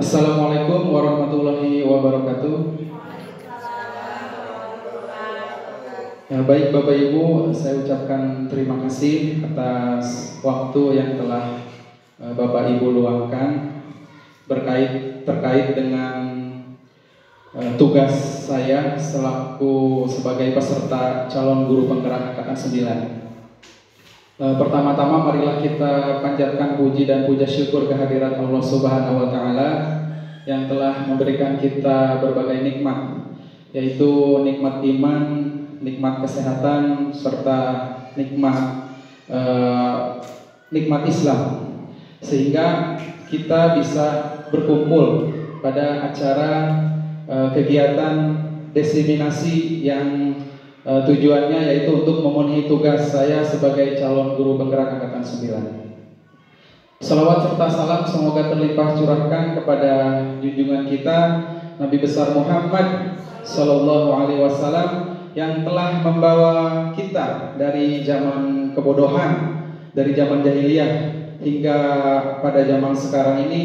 Assalamualaikum warahmatullahi wabarakatuh. Ya, baik Bapak Ibu, saya ucapkan terima kasih atas waktu yang telah Bapak Ibu luangkan terkait dengan tugas saya selaku sebagai peserta calon guru penggerak angkatan 9. Pertama-tama marilah kita panjatkan puji dan puja syukur kehadirat Allah Subhanahu wa taala yang telah memberikan kita berbagai nikmat, yaitu nikmat iman, nikmat kesehatan, serta nikmat Islam, sehingga kita bisa berkumpul pada acara kegiatan diseminasi yang tujuannya yaitu untuk memenuhi tugas saya sebagai calon guru penggerak angkatan 9. Salawat serta salam semoga terlimpah curahkan kepada junjungan kita Nabi besar Muhammad Sallallahu Alaihi Wasallam yang telah membawa kita dari zaman kebodohan, dari zaman jahiliyah hingga pada zaman sekarang ini,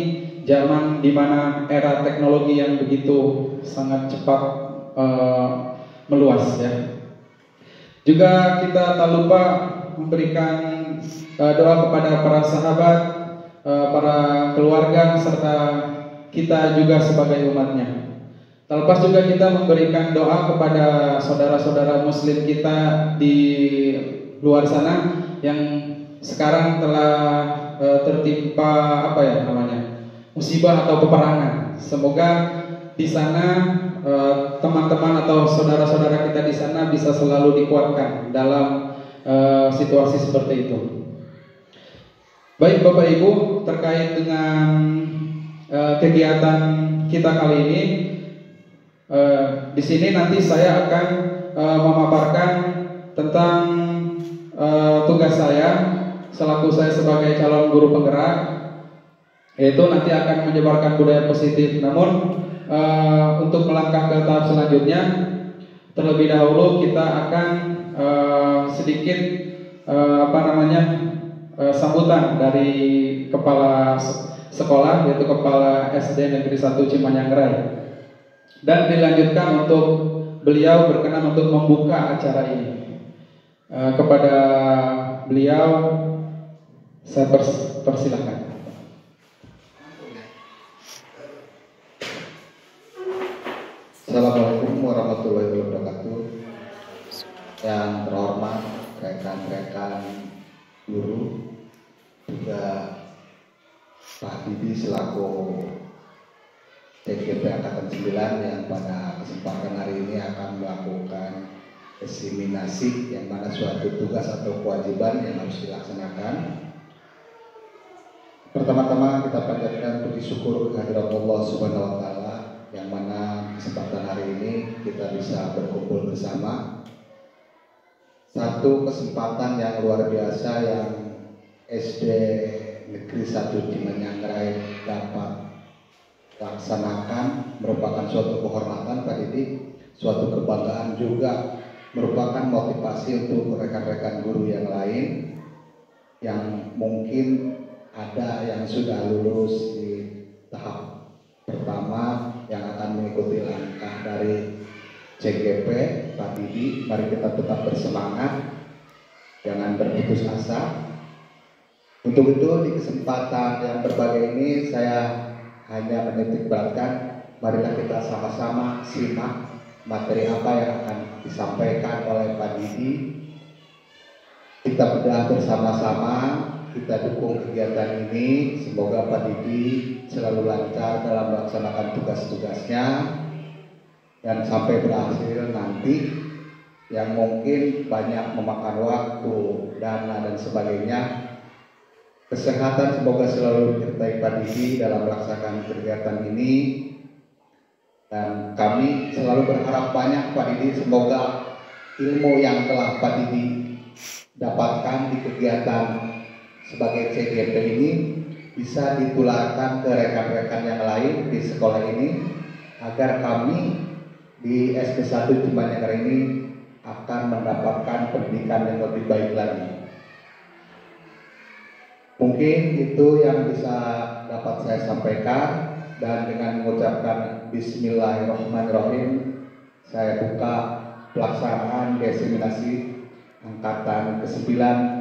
zaman di mana era teknologi yang begitu sangat cepat meluas ya. Juga kita tak lupa memberikan doa kepada para sahabat, para keluarga, serta kita juga sebagai umatnya. Tak lepas juga kita memberikan doa kepada saudara-saudara muslim kita di luar sana yang sekarang telah tertimpa musibah atau peperangan. Semoga di sana teman-teman atau saudara-saudara kita di sana bisa selalu dikuatkan dalam situasi seperti itu. Baik Bapak Ibu, terkait dengan kegiatan kita kali ini, di sini nanti saya akan memaparkan tentang tugas saya selaku saya sebagai calon guru penggerak, yaitu nanti akan menyebarkan budaya positif. Namun untuk melangkah ke tahap selanjutnya, terlebih dahulu kita akan sedikit sambutan dari kepala sekolah, yaitu kepala SD Negeri 1 Cimanyangrai, dan dilanjutkan untuk beliau berkenan untuk membuka acara ini. Kepada beliau saya persilahkan. Assalamualaikum warahmatullahi wabarakatuh. Yang terhormat rekan-rekan guru, juga Pak Didi selaku TGP Angkatan 9 yang pada kesempatan hari ini akan melakukan diseminasi, yang mana suatu tugas atau kewajiban yang harus dilaksanakan. Pertama-tama kita panjatkan puji syukur kehadirat Allah Subhanahu wa taala yang mana kesempatan hari ini kita bisa berkumpul bersama. Satu kesempatan yang luar biasa yang SD Negeri 1 Cimanyangrai dapat laksanakan, merupakan suatu kehormatan Pak Didi, suatu kebanggaan, juga merupakan motivasi untuk rekan-rekan guru yang lain yang mungkin ada yang sudah lulus di tahap pertama yang akan mengikuti langkah dari CGP. Pak Didi, mari kita tetap bersemangat, jangan berputus asa. Untuk itu di kesempatan yang berbahagia ini saya hanya menitik beratkan, marilah kita sama-sama simak materi apa yang akan disampaikan oleh Pak Didi. Kita bedah bersama-sama, kita dukung kegiatan ini. Semoga Pak Didi selalu lancar dalam melaksanakan tugas-tugasnya dan sampai berhasil nanti, yang mungkin banyak memakan waktu, dana dan sebagainya. Kesehatan semoga selalu menyertai Pak Didi dalam melaksanakan kegiatan ini, dan kami selalu berharap banyak Pak Didi, semoga ilmu yang telah Pak Didi dapatkan di kegiatan sebagai CGP ini bisa ditularkan ke rekan-rekan yang lain di sekolah ini, agar kami di SD 1 Cimanyangrai ini akan mendapatkan pendidikan yang lebih baik lagi. Mungkin itu yang bisa dapat saya sampaikan. dan dengan mengucapkan Bismillahirrahmanirrahim, saya buka pelaksanaan diseminasi angkatan ke-9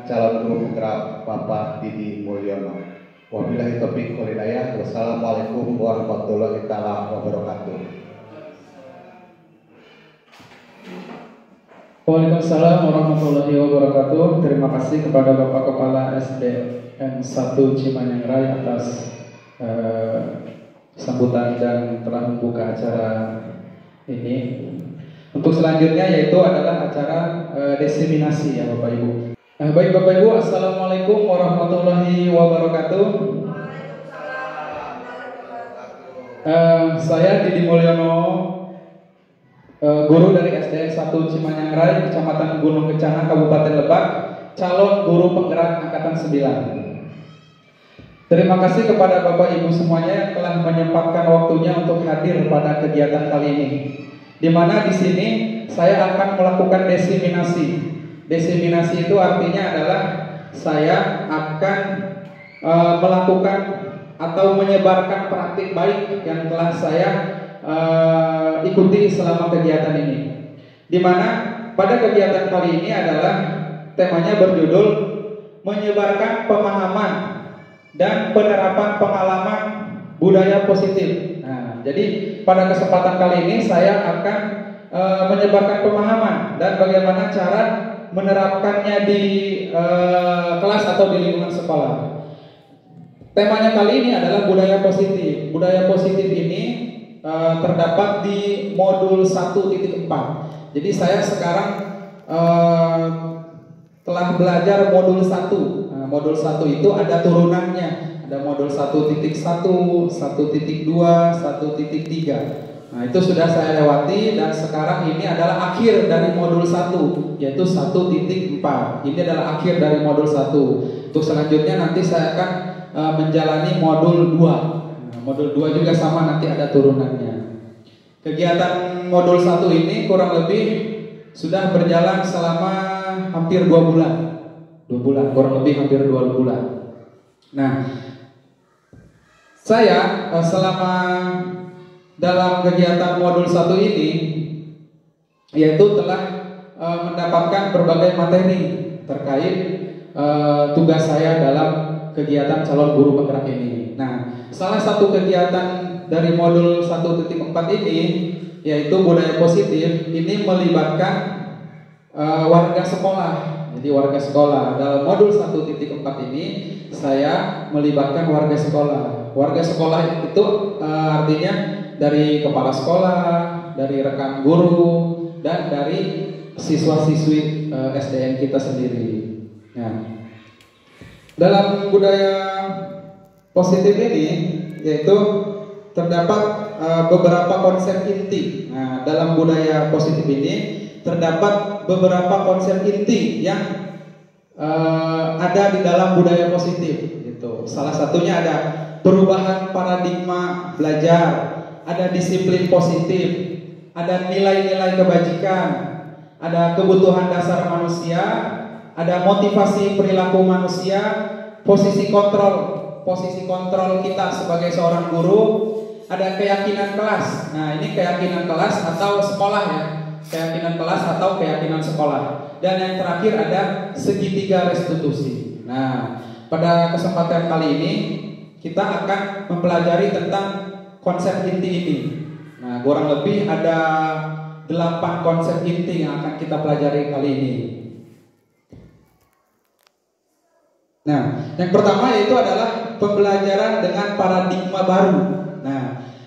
calon guru penggerak Bapak Didi Mulyono. Wabillahi taufiq wal hidayah. Wassalamualaikum warahmatullahi wabarakatuh. Waalaikumsalam warahmatullahi wabarakatuh. Terima kasih kepada Bapak Kepala SDN 1 Cimanyangrai atas sambutan dan telah membuka acara ini. Untuk selanjutnya yaitu adalah acara diseminasi ya Bapak Ibu. Baik Bapak Ibu, Assalamualaikum warahmatullahi wabarakatuh. Saya Didi Mulyono, guru dari SDN 1 Cimanyangrai, Kecamatan Gunung Kencana, Kabupaten Lebak, calon guru penggerak angkatan 9. Terima kasih kepada Bapak Ibu semuanya yang telah menyempatkan waktunya untuk hadir pada kegiatan kali ini. Di mana di sini saya akan melakukan diseminasi. Diseminasi itu artinya adalah saya akan melakukan atau menyebarkan praktik baik yang telah saya ikuti selama kegiatan ini. Di mana pada kegiatan kali ini adalah temanya berjudul menyebarkan pemahaman dan penerapan pengalaman budaya positif. Nah, jadi pada kesempatan kali ini saya akan menyebarkan pemahaman dan bagaimana cara menerapkannya di kelas atau di lingkungan sekolah. Temanya kali ini adalah budaya positif. Budaya positif ini terdapat di modul 1.4. Jadi saya sekarang telah belajar modul 1. Modul 1 itu ada turunannya. Ada modul 1.1, 1.2, 1.3. Nah, itu sudah saya lewati dan sekarang ini adalah akhir dari modul 1, yaitu 1.4. Ini adalah akhir dari modul 1. Untuk selanjutnya nanti saya akan menjalani modul 2. Nah, modul 2 juga sama, nanti ada turunannya. Kegiatan modul 1 ini kurang lebih sudah berjalan selama hampir 2 bulan. 2 bulan, kurang lebih hampir 2 bulan. Nah, saya selama dalam kegiatan modul 1 ini yaitu telah mendapatkan berbagai materi terkait tugas saya dalam kegiatan calon guru penggerak ini. Nah, salah satu kegiatan dari modul 1.4 ini yaitu budaya positif, ini melibatkan warga sekolah. Jadi warga sekolah dalam modul 1.4 ini saya melibatkan warga sekolah. Warga sekolah itu artinya dari kepala sekolah, dari rekan guru, dan dari siswa-siswi SDN kita sendiri. Nah, dalam budaya positif ini yaitu terdapat beberapa konsep inti. Nah, dalam budaya positif ini terdapat beberapa konsep inti yang ada di dalam budaya positif. Gitu. Salah satunya ada perubahan paradigma belajar, ada disiplin positif, ada nilai-nilai kebajikan, ada kebutuhan dasar manusia, ada motivasi perilaku manusia, posisi kontrol kita sebagai seorang guru, ada keyakinan kelas. Nah, ini keyakinan kelas atau sekolah ya. Keyakinan kelas atau keyakinan sekolah. Dan yang terakhir ada segitiga restitusi. Nah, pada kesempatan kali ini kita akan mempelajari tentang konsep inti ini. Nah, kurang lebih ada 8 konsep inti yang akan kita pelajari kali ini. Nah, yang pertama yaitu adalah pembelajaran dengan paradigma baru. Nah,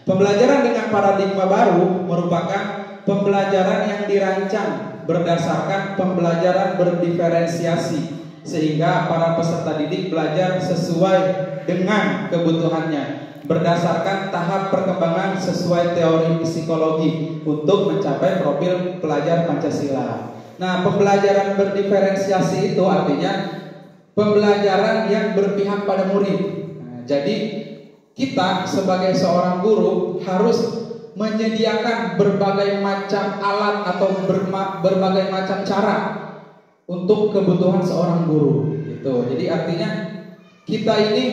pembelajaran dengan paradigma baru merupakan pembelajaran yang dirancang berdasarkan pembelajaran berdiferensiasi sehingga para peserta didik belajar sesuai dengan kebutuhannya berdasarkan tahap perkembangan sesuai teori psikologi untuk mencapai profil pelajar Pancasila. Nah, pembelajaran berdiferensiasi itu artinya pembelajaran yang berpihak pada murid. Nah, jadi kita sebagai seorang guru harus menyediakan berbagai macam alat atau berbagai macam cara untuk kebutuhan seorang guru gitu. Jadi artinya kita ini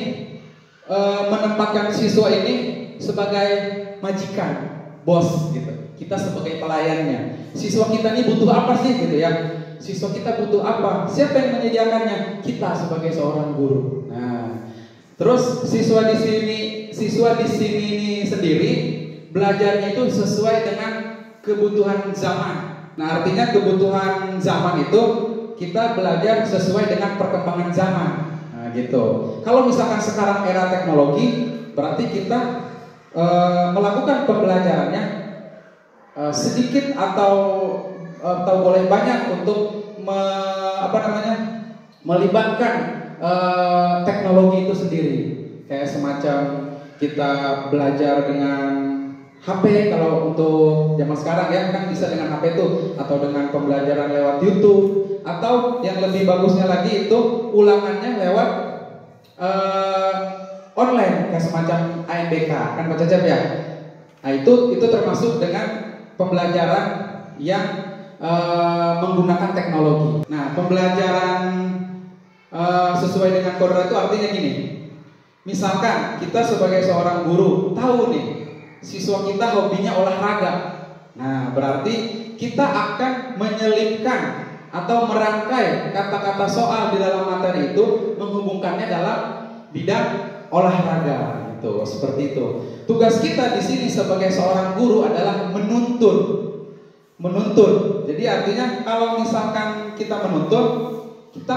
menempatkan siswa ini sebagai majikan, bos gitu. Kita sebagai pelayannya. Siswa kita ini butuh apa sih gitu ya? Siswa kita butuh apa? Siapa yang menyediakannya? Kita sebagai seorang guru. Nah, terus siswa di sini ini sendiri belajarnya itu sesuai dengan kebutuhan zaman. Nah, artinya kebutuhan zaman itu kita belajar sesuai dengan perkembangan zaman. Nah, gitu. Kalau misalkan sekarang era teknologi, berarti kita melakukan pembelajarannya sedikit atau boleh banyak untuk melibatkan teknologi itu sendiri. Kayak semacam kita belajar dengan HP kalau untuk zaman sekarang ya kan bisa dengan HP itu, atau dengan pembelajaran lewat YouTube, atau yang lebih bagusnya lagi itu ulangannya lewat online kayak semacam AMBK kan Pak Cecep ya. Nah itu termasuk dengan pembelajaran yang menggunakan teknologi. Nah pembelajaran sesuai dengan kodrat itu artinya gini. Misalkan kita sebagai seorang guru tahu nih siswa kita hobinya olahraga. Nah berarti kita akan menyelipkan atau merangkai kata-kata soal di dalam materi itu, menghubungkannya dalam bidang olahraga. Gitu, seperti itu. Tugas kita di sini sebagai seorang guru adalah menuntun. Jadi artinya kalau misalkan kita menuntun, kita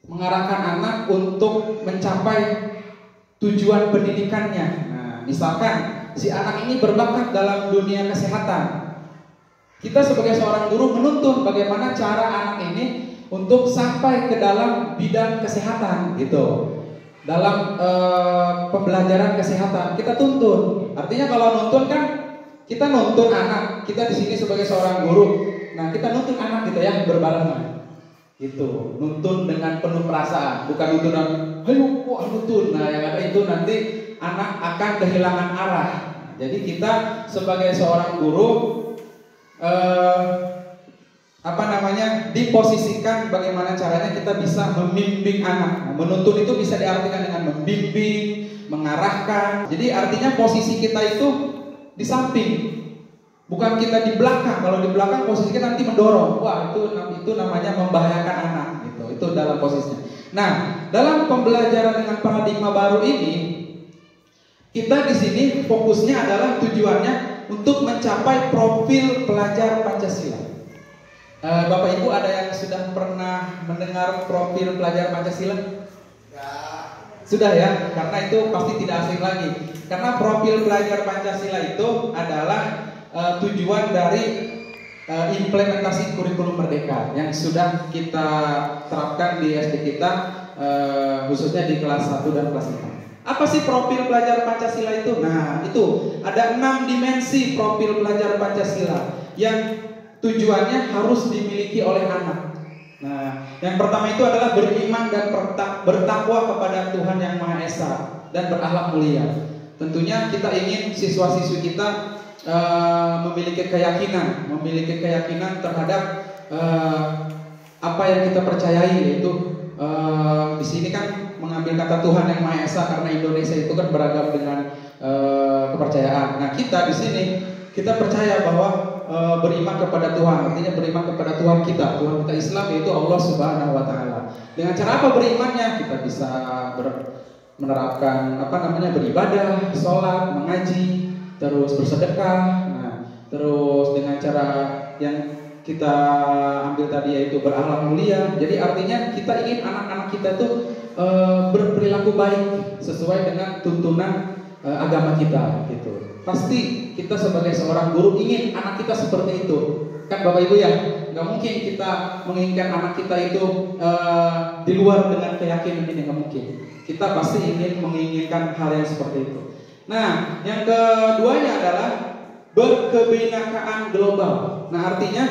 mengarahkan anak untuk mencapai tujuan pendidikannya. Nah, misalkan si anak ini berbakat dalam dunia kesehatan, kita sebagai seorang guru menuntun bagaimana cara anak ini untuk sampai ke dalam bidang kesehatan, gitu. Dalam pembelajaran kesehatan kita tuntun. Artinya kalau nuntun kan kita nuntun anak. Kita di sini sebagai seorang guru. Nah, kita nuntun anak gitu ya, berbarengan. Gitu. Nuntun dengan penuh perasaan, bukan nuntunan, "Ayo, nuntun." Nah, yang ada itu nanti anak akan kehilangan arah. Jadi kita sebagai seorang guru diposisikan bagaimana caranya kita bisa membimbing anak. Nah, menuntun itu bisa diartikan dengan membimbing, mengarahkan. Jadi artinya posisi kita itu di samping, bukan kita di belakang. Kalau di belakang posisi kita nanti mendorong. Wah, itu namanya membahayakan anak gitu. Itu dalam posisinya. Nah, dalam pembelajaran dengan paradigma baru ini, kita di sini fokusnya adalah tujuannya untuk mencapai profil pelajar Pancasila. Bapak Ibu ada yang sudah pernah mendengar profil pelajar Pancasila? Ya. Sudah ya, karena itu pasti tidak asing lagi. Karena profil pelajar Pancasila itu adalah tujuan dari implementasi kurikulum merdeka yang sudah kita terapkan di SD kita, khususnya di kelas 1 dan kelas 5. Apa sih profil pelajar Pancasila itu? Nah, itu ada 6 dimensi profil pelajar Pancasila yang tujuannya harus dimiliki oleh anak. Nah, yang pertama itu adalah beriman dan bertakwa kepada Tuhan Yang Maha Esa dan berakhlak mulia. Tentunya kita ingin siswa-siswi kita memiliki keyakinan terhadap apa yang kita percayai, yaitu di sini kan mengambil kata Tuhan Yang Maha Esa karena Indonesia itu kan beragam dengan kepercayaan. Nah, kita di sini kita percaya bahwa beriman kepada Tuhan, artinya beriman kepada Tuhan kita Islam, yaitu Allah Subhanahu wa taala. Dengan cara apa berimannya? Kita bisa menerapkan beribadah, sholat, mengaji, terus bersedekah. Nah, terus dengan cara yang kita ambil tadi yaitu berakhlak mulia. Jadi artinya kita ingin anak-anak kita tuh berperilaku baik sesuai dengan tuntunan agama kita, gitu. Pasti kita sebagai seorang guru ingin anak kita seperti itu, kan Bapak Ibu ya? Gak mungkin kita menginginkan anak kita itu di luar dengan keyakinan ini, gak mungkin. Kita pasti ingin menginginkan hal yang seperti itu. Nah, yang keduanya adalah berkebinekaan global. Nah, artinya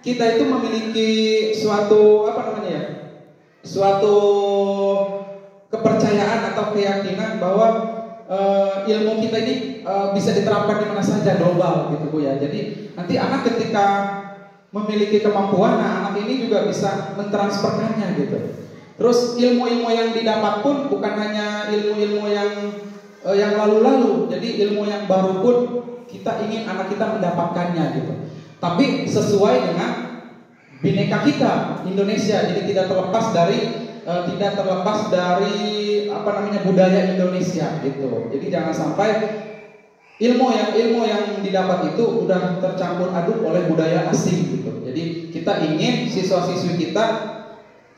kita itu memiliki suatu suatu kepercayaan atau keyakinan bahwa ilmu kita ini bisa diterapkan di mana saja, global gitu Bu ya. Jadi nanti anak ketika memiliki kemampuan, nah anak ini juga bisa mentransferkannya gitu. Terus ilmu-ilmu yang didapat pun bukan hanya ilmu-ilmu yang yang lalu-lalu. Jadi ilmu yang baru pun kita ingin anak kita mendapatkannya gitu. Tapi sesuai dengan bineka kita Indonesia. Jadi tidak terlepas dari budaya Indonesia gitu. Jadi jangan sampai ilmu yang didapat itu udah tercampur aduk oleh budaya asing gitu. Jadi kita ingin siswa-siswi kita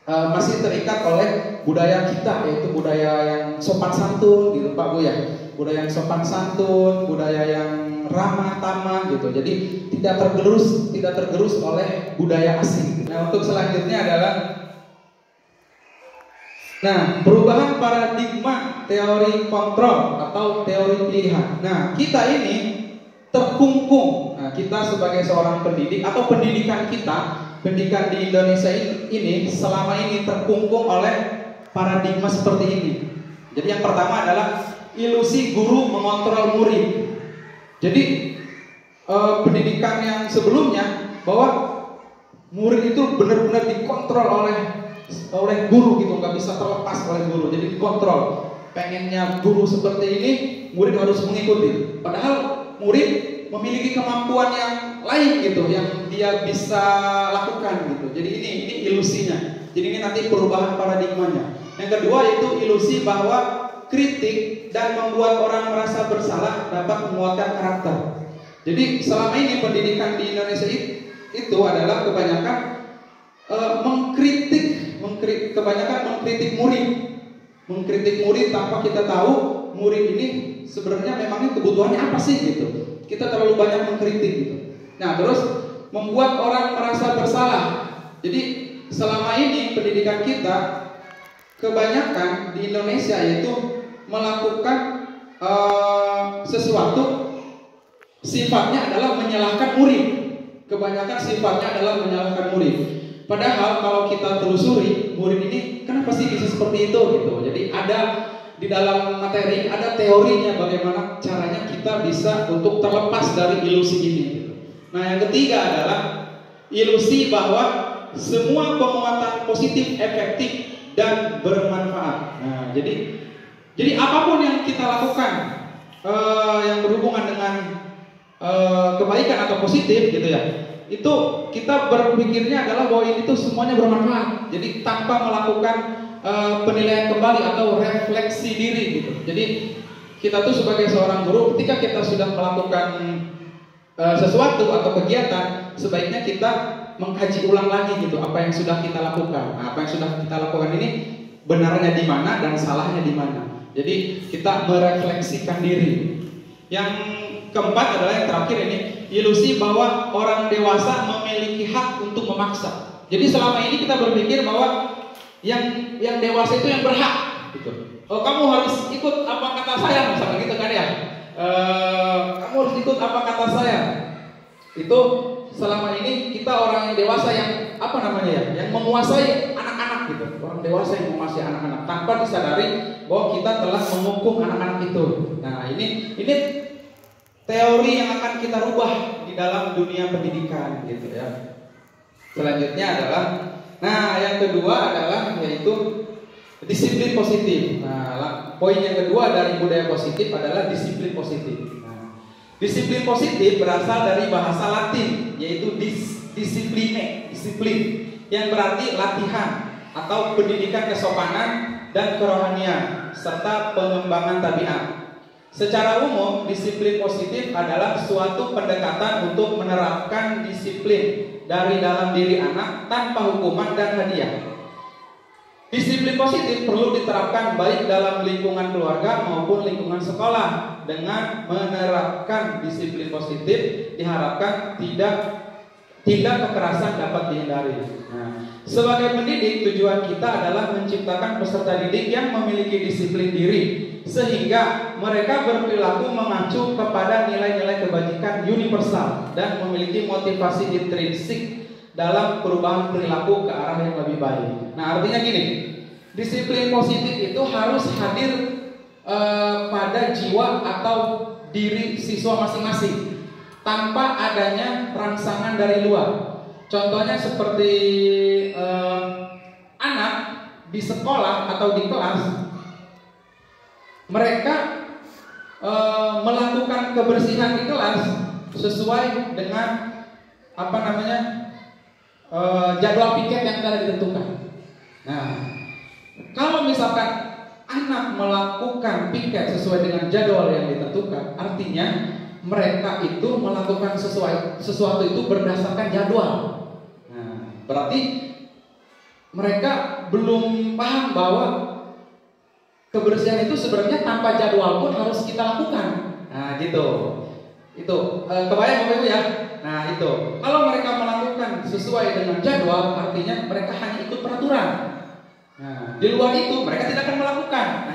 masih terikat oleh budaya kita, yaitu budaya yang sopan santun gitu Pak Bu ya. Budaya yang sopan santun, budaya yang ramah tamah gitu. Jadi tidak tergerus oleh budaya asing. Nah, untuk selanjutnya adalah perubahan paradigma teori kontrol atau teori pilihan. Nah, kita ini terkungkung. Nah, kita sebagai seorang pendidik atau pendidikan di Indonesia ini selama ini terkungkung oleh paradigma seperti ini. Jadi yang pertama adalah ilusi guru mengontrol murid. Jadi pendidikan yang sebelumnya bahwa murid itu benar-benar dikontrol oleh guru gitu, nggak bisa terlepas oleh guru. Jadi dikontrol. Pengennya guru seperti ini, murid harus mengikuti. Padahal murid memiliki kemampuan yang lain gitu, yang dia bisa lakukan gitu. Jadi ini ilusinya. Jadi ini nanti perubahan paradigmanya. Yang kedua yaitu ilusi bahwa kritik dan membuat orang merasa bersalah dapat menguatkan karakter. Jadi selama ini pendidikan di Indonesia itu adalah kebanyakan mengkritik murid tanpa kita tahu murid ini sebenarnya memangnya kebutuhannya apa sih gitu. Kita terlalu banyak mengkritik gitu. Nah, terus membuat orang merasa bersalah. Jadi selama ini pendidikan kita kebanyakan di Indonesia yaitu melakukan sesuatu sifatnya adalah menyalahkan murid. Kebanyakan sifatnya adalah menyalahkan murid. Padahal kalau kita telusuri murid ini kenapa sih bisa seperti itu gitu. Jadi ada di dalam materi ada teorinya bagaimana caranya kita bisa untuk terlepas dari ilusi ini. Nah, yang ketiga adalah ilusi bahwa semua penguatan positif efektif dan bermanfaat. Nah, jadi apapun yang kita lakukan yang berhubungan dengan kebaikan atau positif gitu ya, itu kita berpikirnya adalah bahwa ini tuh semuanya bermanfaat. Jadi tanpa melakukan penilaian kembali atau refleksi diri gitu. Jadi kita tuh sebagai seorang guru ketika kita sudah melakukan sesuatu atau kegiatan, sebaiknya kita mengkaji ulang lagi gitu apa yang sudah kita lakukan. Nah, apa yang sudah kita lakukan ini benarnya di mana dan salahnya di mana. Jadi kita merefleksikan diri. Yang keempat adalah yang terakhir ini, ilusi bahwa orang dewasa memiliki hak untuk memaksa. Jadi selama ini kita berpikir bahwa yang dewasa itu yang berhak gitu. Oh, kamu harus ikut apa kata saya misalnya gitu kan ya. Kamu harus ikut apa kata saya. Itu selama ini kita orang yang dewasa yang yang menguasai anak-anak gitu. Orang dewasa yang menguasai anak-anak tanpa disadari bahwa kita telah menghukum anak-anak itu. Nah, ini teori yang akan kita rubah di dalam dunia pendidikan gitu ya. Selanjutnya adalah yang kedua adalah yaitu disiplin positif. Nah, poin yang kedua dari budaya positif adalah disiplin positif. Nah, disiplin positif berasal dari bahasa Latin yaitu disiplin yang berarti latihan atau pendidikan kesopanan dan kerohanian serta pengembangan tabiat. Secara umum, disiplin positif adalah suatu pendekatan untuk menerapkan disiplin dari dalam diri anak tanpa hukuman dan hadiah. Disiplin positif perlu diterapkan baik dalam lingkungan keluarga maupun lingkungan sekolah. Dengan menerapkan disiplin positif, diharapkan tindak kekerasan dapat dihindari. Nah, sebagai pendidik, tujuan kita adalah menciptakan peserta didik yang memiliki disiplin diri, sehingga mereka berperilaku mengacu kepada nilai-nilai kebajikan universal dan memiliki motivasi intrinsik dalam perubahan perilaku ke arah yang lebih baik. Nah, artinya gini, disiplin positif itu harus hadir pada jiwa atau diri siswa masing-masing tanpa adanya rangsangan dari luar. Contohnya seperti anak di sekolah atau di kelas, mereka melakukan kebersihan di kelas sesuai dengan jadwal piket yang telah ditentukan. Nah, kalau misalkan anak melakukan piket sesuai dengan jadwal yang ditentukan, artinya mereka itu melakukan sesuatu itu berdasarkan jadwal. Nah, berarti mereka belum paham bahwa kebersihan itu sebenarnya tanpa jadwal pun harus kita lakukan. Nah, gitu. Itu kebayang Bapak Ibu ya. Nah, itu. Kalau mereka melakukan sesuai dengan jadwal, artinya mereka hanya ikut peraturan. Nah, di luar itu mereka tidak akan melakukan. Nah,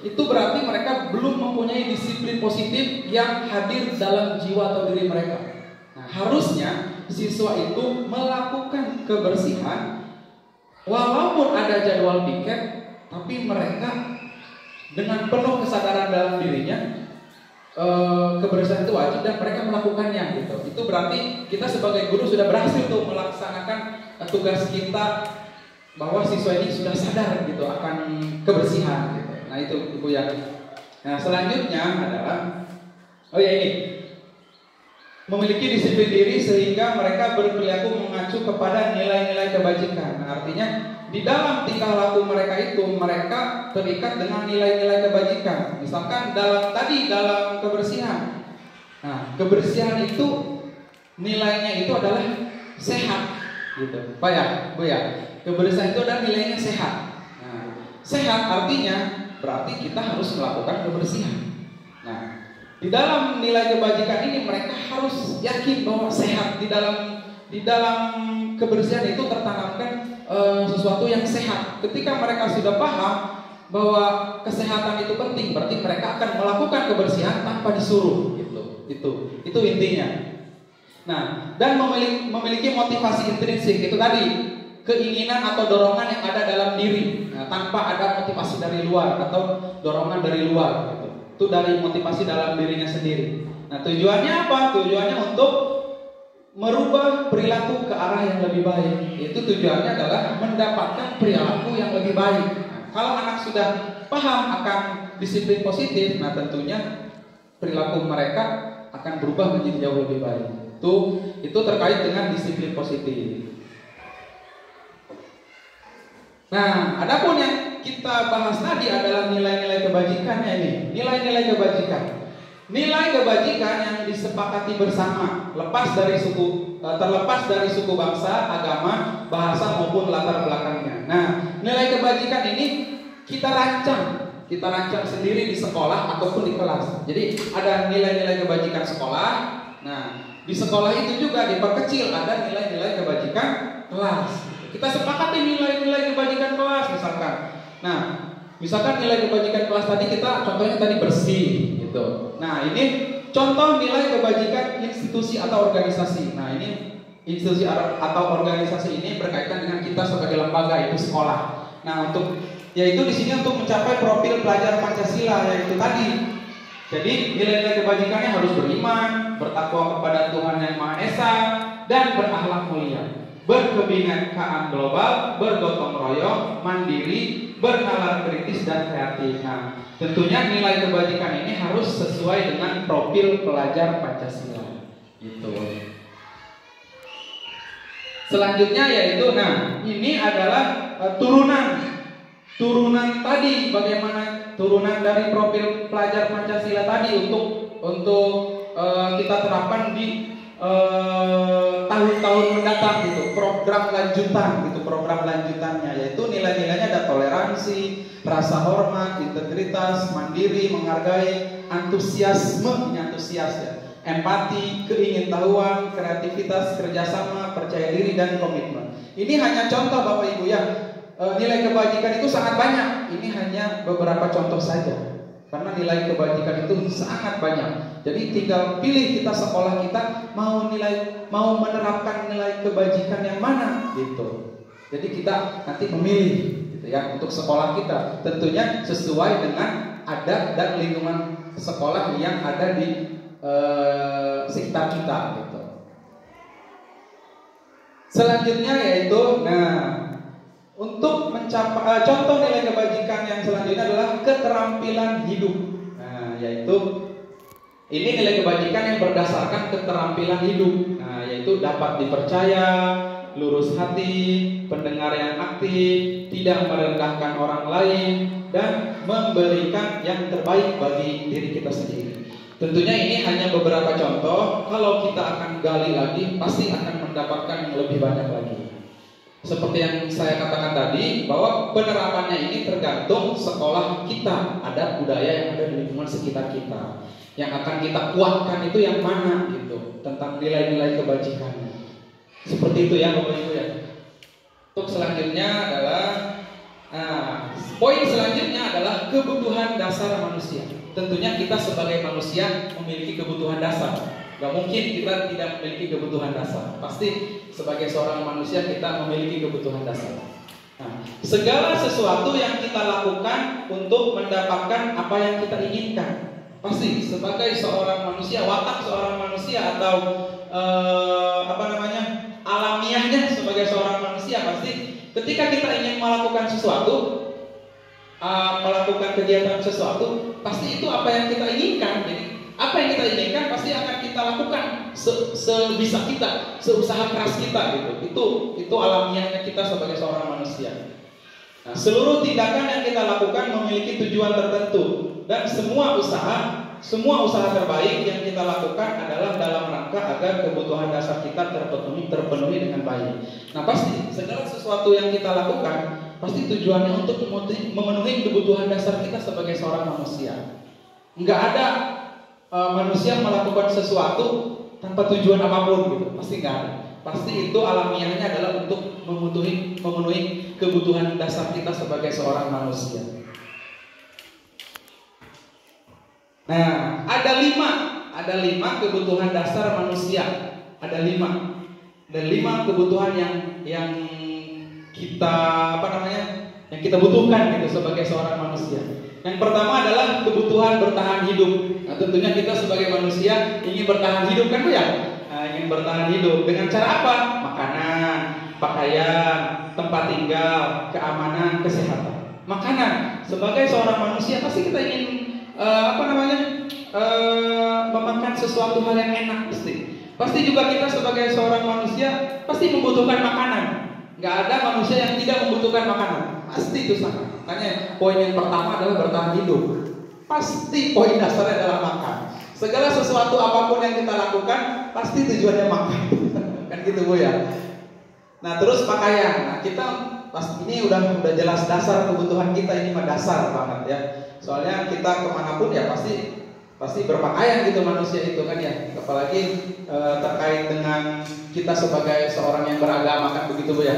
itu berarti mereka belum mempunyai disiplin positif yang hadir dalam jiwa atau diri mereka. Nah, harusnya siswa itu melakukan kebersihan walaupun ada jadwal piket, tapi mereka dengan penuh kesadaran dalam dirinya kebersihan itu wajib dan mereka melakukannya gitu. Itu berarti kita sebagai guru sudah berhasil tuh melaksanakan tugas kita, bahwa siswa ini sudah sadar gitu akan kebersihan gitu. Nah, itu Ibu ya. Nah, selanjutnya adalah memiliki disiplin diri sehingga mereka berperilaku mengacu kepada nilai-nilai kebajikan. Nah, artinya di dalam tingkah laku mereka itu mereka terikat dengan nilai-nilai kebajikan. Misalkan dalam kebersihan. Nah, kebersihan itu nilainya itu adalah sehat gitu. Pak ya, Bu ya. Kebersihan itu adalah nilainya sehat. Nah, sehat artinya berarti kita harus melakukan kebersihan. Nah, di dalam nilai kebajikan ini mereka harus yakin bahwa sehat. Di dalam kebersihan itu tertanamkan sesuatu yang sehat. Ketika mereka sudah paham bahwa kesehatan itu penting, berarti mereka akan melakukan kebersihan tanpa disuruh. Itu intinya. Nah, dan memiliki motivasi intrinsik, itu tadi keinginan atau dorongan yang ada dalam diri. Nah, tanpa ada motivasi dari luar atau dorongan dari luar gitu. Itu dari motivasi dalam dirinya sendiri. Nah, tujuannya apa? Tujuannya untuk merubah perilaku ke arah yang lebih baik. Itu tujuannya adalah mendapatkan perilaku yang lebih baik. Nah, kalau anak sudah paham akan disiplin positif, nah tentunya perilaku mereka akan berubah menjadi jauh lebih baik. Itu terkait dengan disiplin positif. Nah, adapun yang kita bahas tadi adalah nilai-nilai kebajikannya ini. Nilai-nilai kebajikan. Nilai kebajikan yang disepakati bersama, terlepas dari suku bangsa, agama, bahasa maupun latar belakangnya. Nah, nilai kebajikan ini kita rancang sendiri di sekolah ataupun di kelas. Jadi ada nilai-nilai kebajikan sekolah. Nah, di sekolah itu juga diperkecil ada nilai-nilai kebajikan kelas. Kita sepakati nilai-nilai kebajikan kelas misalkan. Nah, misalkan nilai kebajikan kelas tadi kita contohnya tadi bersih gitu. Nah, ini contoh nilai kebajikan institusi atau organisasi. Nah, ini institusi atau organisasi ini berkaitan dengan kita sebagai lembaga, itu sekolah. Nah, yaitu di sini untuk mencapai profil pelajar Pancasila, yaitu tadi. Jadi nilai-nilai kebajikannya harus beriman, bertakwa kepada Tuhan Yang Maha Esa, dan berakhlak mulia, berkebinekaan global, bergotong royong, mandiri, bernalar kritis dan kreatif. Nah, tentunya nilai kebajikan ini harus sesuai dengan profil pelajar Pancasila. Gitu. Selanjutnya yaitu, nah ini adalah turunan tadi, bagaimana turunan dari profil pelajar Pancasila tadi untuk kita terapkan di tahun-tahun mendatang gitu, program lanjutannya yaitu nilai-nilainya ada toleransi, rasa hormat, integritas, mandiri, menghargai, antusiasme, ini antusias ya, empati, keingintahuan, kreativitas, kerjasama, percaya diri dan komitmen. Ini hanya contoh Bapak Ibu ya. Nilai kebajikan itu sangat banyak. Ini hanya beberapa contoh saja. Karena nilai kebajikan itu sangat banyak. Jadi tinggal pilih kita sekolah kita mau menerapkan nilai kebajikan yang mana gitu. Jadi kita nanti memilih gitu ya untuk sekolah kita. Tentunya sesuai dengan adat dan lingkungan sekolah yang ada di sekitar kita gitu. Selanjutnya yaitu untuk mencapai contoh nilai kebajikan yang selanjutnya adalah keterampilan hidup. Nah, yaitu ini nilai kebajikan yang berdasarkan keterampilan hidup. Nah, yaitu dapat dipercaya, lurus hati, pendengar yang aktif, tidak merendahkan orang lain, dan memberikan yang terbaik bagi diri kita sendiri. Tentunya ini hanya beberapa contoh. Kalau kita akan gali lagi, pasti akan mendapatkan yang lebih banyak lagi. Seperti yang saya katakan tadi, bahwa penerapannya ini tergantung sekolah kita, adat budaya yang ada di lingkungan sekitar kita. Yang akan kita kuatkan itu yang mana gitu, tentang nilai-nilai kebajikannya. Seperti itu ya Bapak Ibu ya. Untuk selanjutnya adalah poin selanjutnya adalah kebutuhan dasar manusia. Tentunya kita sebagai manusia memiliki kebutuhan dasar. Gak mungkin kita tidak memiliki kebutuhan dasar. Pasti sebagai seorang manusia kita memiliki kebutuhan dasar. Nah, segala sesuatu yang kita lakukan untuk mendapatkan apa yang kita inginkan. Pasti sebagai seorang manusia, watak seorang manusia atau alamiahnya sebagai seorang manusia, pasti ketika kita ingin melakukan sesuatu, melakukan kegiatan sesuatu, pasti itu apa yang kita inginkan. Jadi apa yang kita inginkan pasti akan kita lakukan sebisa kita, seusaha keras kita gitu. Itu alamiahnya kita sebagai seorang manusia. Nah, seluruh tindakan yang kita lakukan memiliki tujuan tertentu, dan semua usaha terbaik yang kita lakukan adalah dalam rangka agar kebutuhan dasar kita terpenuhi dengan baik. Nah, pasti segala sesuatu yang kita lakukan pasti tujuannya untuk memenuhi kebutuhan dasar kita sebagai seorang manusia. Enggak ada manusia melakukan sesuatu tanpa tujuan apapun gitu, pasti enggak ada. Pasti itu alamiahnya adalah untuk memenuhi kebutuhan dasar kita sebagai seorang manusia. Nah, ada lima kebutuhan dasar manusia. Ada lima kebutuhan yang kita yang kita butuhkan gitu sebagai seorang manusia. Yang pertama adalah kebutuhan bertahan hidup. Nah, tentunya kita sebagai manusia ingin bertahan hidup kan Bu ya? Ingin bertahan hidup dengan cara apa? Makanan, pakaian, tempat tinggal, keamanan, kesehatan. Makanan, sebagai seorang manusia pasti kita ingin memakan sesuatu hal yang enak pasti juga kita sebagai seorang manusia pasti membutuhkan makanan. Nggak ada manusia yang tidak membutuhkan makanan, pasti itu sama. Makanya poin yang pertama adalah bertahan hidup. Pasti poin dasarnya adalah makan. Segala sesuatu apapun yang kita lakukan pasti tujuannya makan. Kan gitu Bu ya. Nah, terus pakaian. Nah, kita pas ini udah jelas dasar kebutuhan kita, ini mah dasar banget ya. Soalnya kita kemanapun ya pasti berpakaian gitu manusia itu kan ya. Apalagi terkait dengan kita sebagai seorang yang beragama kan begitu Bu ya.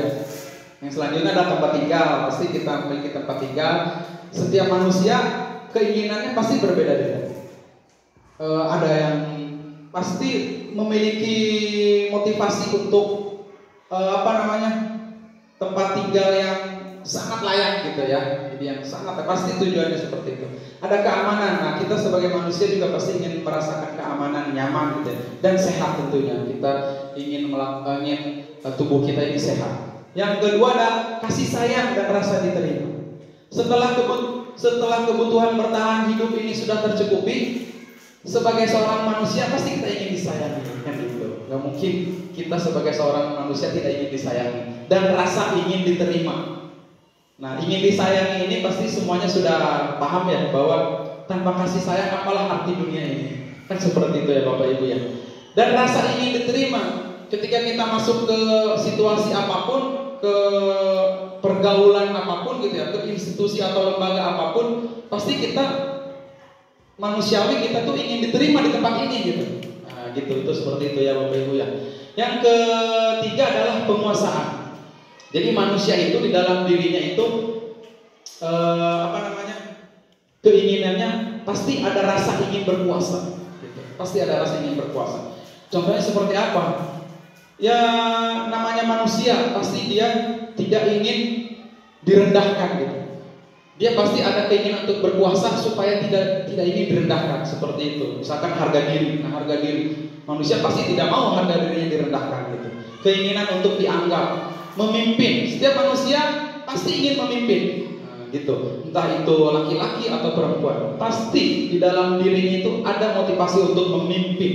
Yang selanjutnya adalah tempat tinggal. Pasti kita memiliki tempat tinggal. Setiap manusia keinginannya pasti berbeda-beda. Ada yang pasti memiliki motivasi untuk tempat tinggal yang sangat layak gitu ya. Jadi yang sangat pasti tujuannya seperti itu. Ada keamanan. Nah, kita sebagai manusia juga pasti ingin merasakan keamanan, nyaman gitu ya. Dan sehat tentunya. Kita ingin tubuh kita ini sehat. Yang kedua ada kasih sayang dan rasa diterima. Setelah kebutuhan bertahan hidup ini sudah tercukupi, sebagai seorang manusia pasti kita ingin disayangi kan gitu. Gak mungkin kita sebagai seorang manusia tidak ingin disayangi. Dan rasa ingin diterima. Nah, ingin disayangi ini pasti semuanya sudah paham ya, bahwa tanpa kasih sayang apalah arti dunia ini. Kan seperti itu ya Bapak Ibu ya. Dan rasa ingin diterima ketika kita masuk ke situasi apapun, ke pergaulan apapun gitu ya, ke institusi atau lembaga apapun, pasti kita manusiawi kita tuh ingin diterima di tempat ini gitu. Nah, gitu, itu seperti itu ya Bapak Ibu ya. Yang ketiga adalah penguasaan. Jadi manusia itu di dalam dirinya itu keinginannya pasti ada rasa ingin berkuasa gitu. Pasti ada rasa ingin berkuasa. Contohnya seperti apa? Ya namanya manusia pasti dia tidak ingin direndahkan gitu. Dia pasti ada keinginan untuk berkuasa supaya tidak ingin direndahkan seperti itu. Misalkan harga diri. Nah, harga diri manusia pasti tidak mau harga dirinya direndahkan gitu. Keinginan untuk dianggap, memimpin. Setiap manusia pasti ingin memimpin. Nah, gitu. Entah itu laki-laki atau perempuan, pasti di dalam dirinya itu ada motivasi untuk memimpin,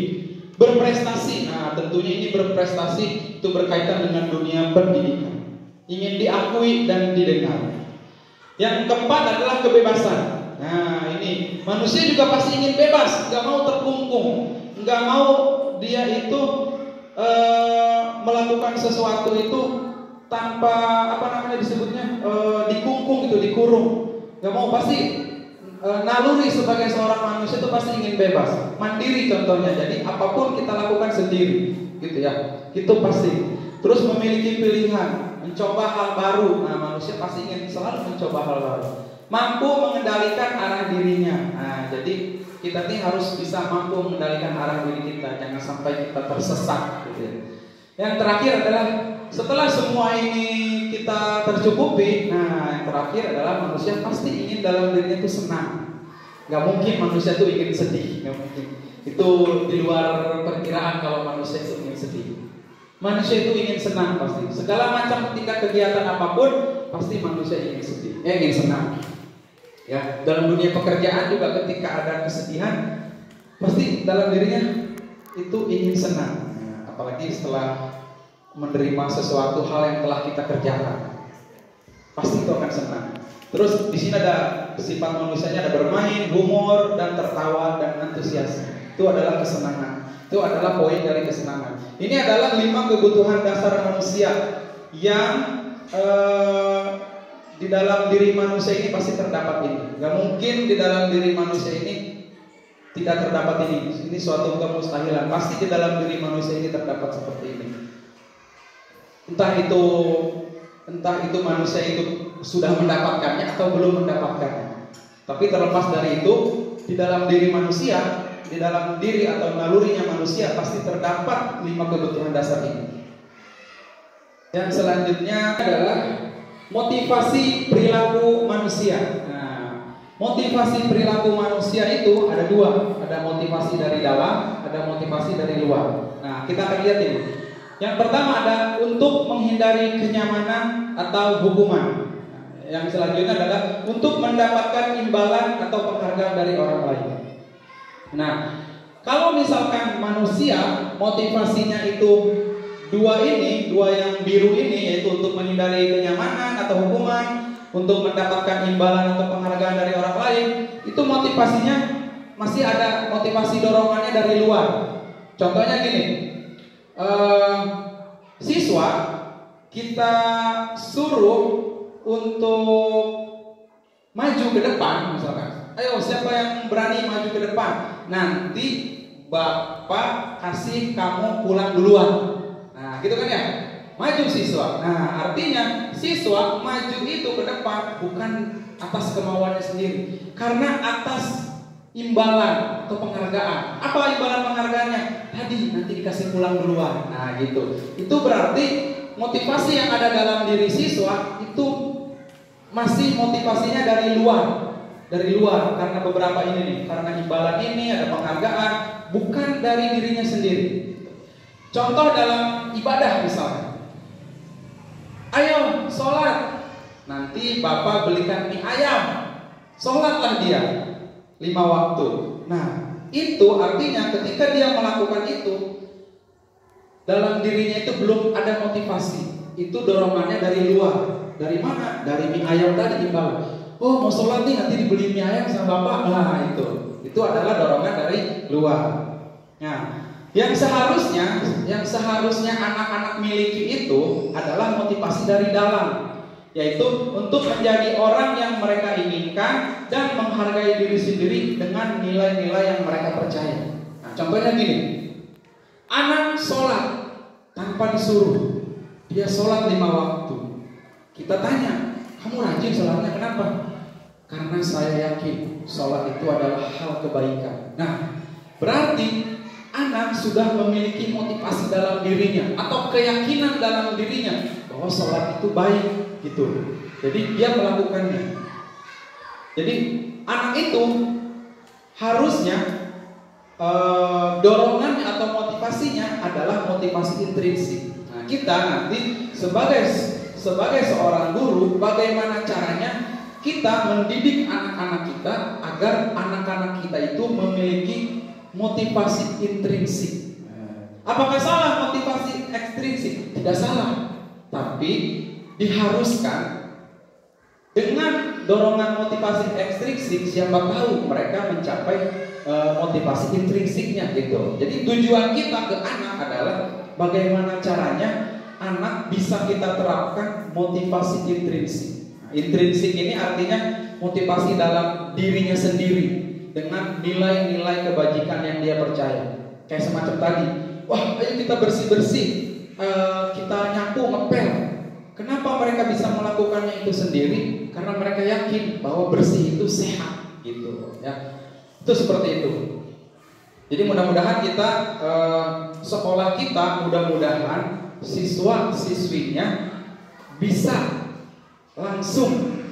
berprestasi. Nah, tentunya ini berprestasi itu berkaitan dengan dunia pendidikan, ingin diakui dan didengar. Yang keempat adalah kebebasan. Nah, ini manusia juga pasti ingin bebas, nggak mau terkungkung, nggak mau dia itu melakukan sesuatu itu tanpa disebutnya dikungkung gitu, dikurung. Nggak mau, pasti naluri sebagai seorang manusia itu pasti ingin bebas, mandiri contohnya. Jadi apapun kita lakukan sendiri, gitu ya. Itu pasti. Terus memiliki pilihan, mencoba hal baru. Nah, manusia pasti ingin selalu mencoba hal baru. Mampu mengendalikan arah dirinya. Nah, jadi kita nih harus bisa mampu mengendalikan arah diri kita, jangan sampai kita tersesat, gitu ya. Yang terakhir adalah setelah semua ini kita tercukupi, nah yang terakhir adalah manusia pasti ingin dalam dirinya itu senang. Gak mungkin manusia itu ingin sedih, gak mungkin. Itu di luar perkiraan kalau manusia itu ingin sedih. Manusia itu ingin senang pasti. Segala macam tingkat kegiatan apapun pasti manusia ingin sedih, ingin senang. Ya, dalam dunia pekerjaan juga ketika ada kesedihan pasti dalam dirinya itu ingin senang. Nah, apalagi setelah menerima sesuatu hal yang telah kita kerjakan, pasti itu akan senang. Terus di sini ada sifat manusianya, ada bermain, humor, dan tertawa dan antusias. Itu adalah kesenangan. Itu adalah poin dari kesenangan. Ini adalah 5 kebutuhan dasar manusia yang di dalam diri manusia ini pasti terdapat ini. Gak mungkin di dalam diri manusia ini tidak terdapat ini. Ini suatu kemustahilan. Pasti di dalam diri manusia ini terdapat seperti ini. Entah itu manusia itu sudah mendapatkannya atau belum mendapatkannya. Tapi terlepas dari itu, di dalam diri manusia, di dalam diri atau nalurinya manusia pasti terdapat 5 kebutuhan dasar ini. Yang selanjutnya adalah motivasi perilaku manusia. Nah, motivasi perilaku manusia itu ada 2, ada motivasi dari dalam, ada motivasi dari luar. Nah, kita akan lihat ini. Yang pertama ada untuk menghindari kenyamanan atau hukuman. Yang selanjutnya adalah untuk mendapatkan imbalan atau penghargaan dari orang lain. Nah, kalau misalkan manusia motivasinya itu 2 yang biru ini, yaitu untuk menghindari kenyamanan atau hukuman, untuk mendapatkan imbalan atau penghargaan dari orang lain, itu motivasinya masih ada motivasi dorongannya dari luar. Contohnya gini, siswa kita suruh untuk maju ke depan, misalkan, ayo siapa yang berani maju ke depan, nanti bapak kasih kamu pulang duluan. Nah, gitu kan ya, maju siswa. Nah, artinya siswa maju itu ke depan bukan atas kemauannya sendiri, karena atas imbalan atau penghargaan. Apa imbalan penghargaannya? Tadi nanti dikasih pulang duluan. Nah, gitu. Itu berarti motivasi yang ada dalam diri siswa itu masih motivasinya dari luar. Dari luar, karena beberapa ini nih, karena imbalan ini, ada penghargaan, bukan dari dirinya sendiri. Contoh dalam ibadah misalnya, ayo sholat, nanti bapak belikan mie ayam, sholatlah dia 5 waktu. Nah, itu artinya ketika dia melakukan itu, dalam dirinya itu belum ada motivasi. Itu dorongannya dari luar. Dari mana? Dari mie ayam tadi imbalan. Oh, mau sholat nih, nanti dibeli mie ayam sama bapak. Nah, itu adalah dorongan dari luar. Nah, yang seharusnya anak-anak miliki itu adalah motivasi dari dalam, yaitu untuk menjadi orang yang mereka inginkan dan menghargai diri sendiri dengan nilai-nilai yang mereka percaya. Nah, contohnya gini, anak sholat tanpa disuruh, dia sholat 5 waktu. Kita tanya, kamu rajin sholatnya kenapa? Karena saya yakin sholat itu adalah hal kebaikan. Nah, berarti anak sudah memiliki motivasi dalam dirinya atau keyakinan dalam dirinya bahwa sholat itu baik, gitu. Jadi dia melakukannya. Jadi anak itu harusnya dorongannya atau motivasinya adalah motivasi intrinsik. Nah, kita nanti sebagai seorang guru, bagaimana caranya kita mendidik anak-anak kita agar anak-anak kita itu memiliki motivasi intrinsik. Apakah salah motivasi ekstrinsik? Tidak salah, tapi diharuskan dengan dorongan motivasi ekstrinsik. Siapa tahu mereka mencapai motivasi intrinsiknya gitu. Jadi tujuan kita ke anak adalah bagaimana caranya anak bisa kita terapkan motivasi intrinsik. Intrinsik ini artinya motivasi dalam dirinya sendiri dengan nilai-nilai kebajikan yang dia percaya. Kayak semacam tadi, wah ayo kita bersih-bersih, kita nyapu, ngepel. Kenapa mereka bisa melakukannya itu sendiri? Karena mereka yakin bahwa bersih itu sehat gitu ya. Itu seperti itu. Jadi mudah-mudahan kita sekolah kita, mudah-mudahan siswa-siswinya bisa langsung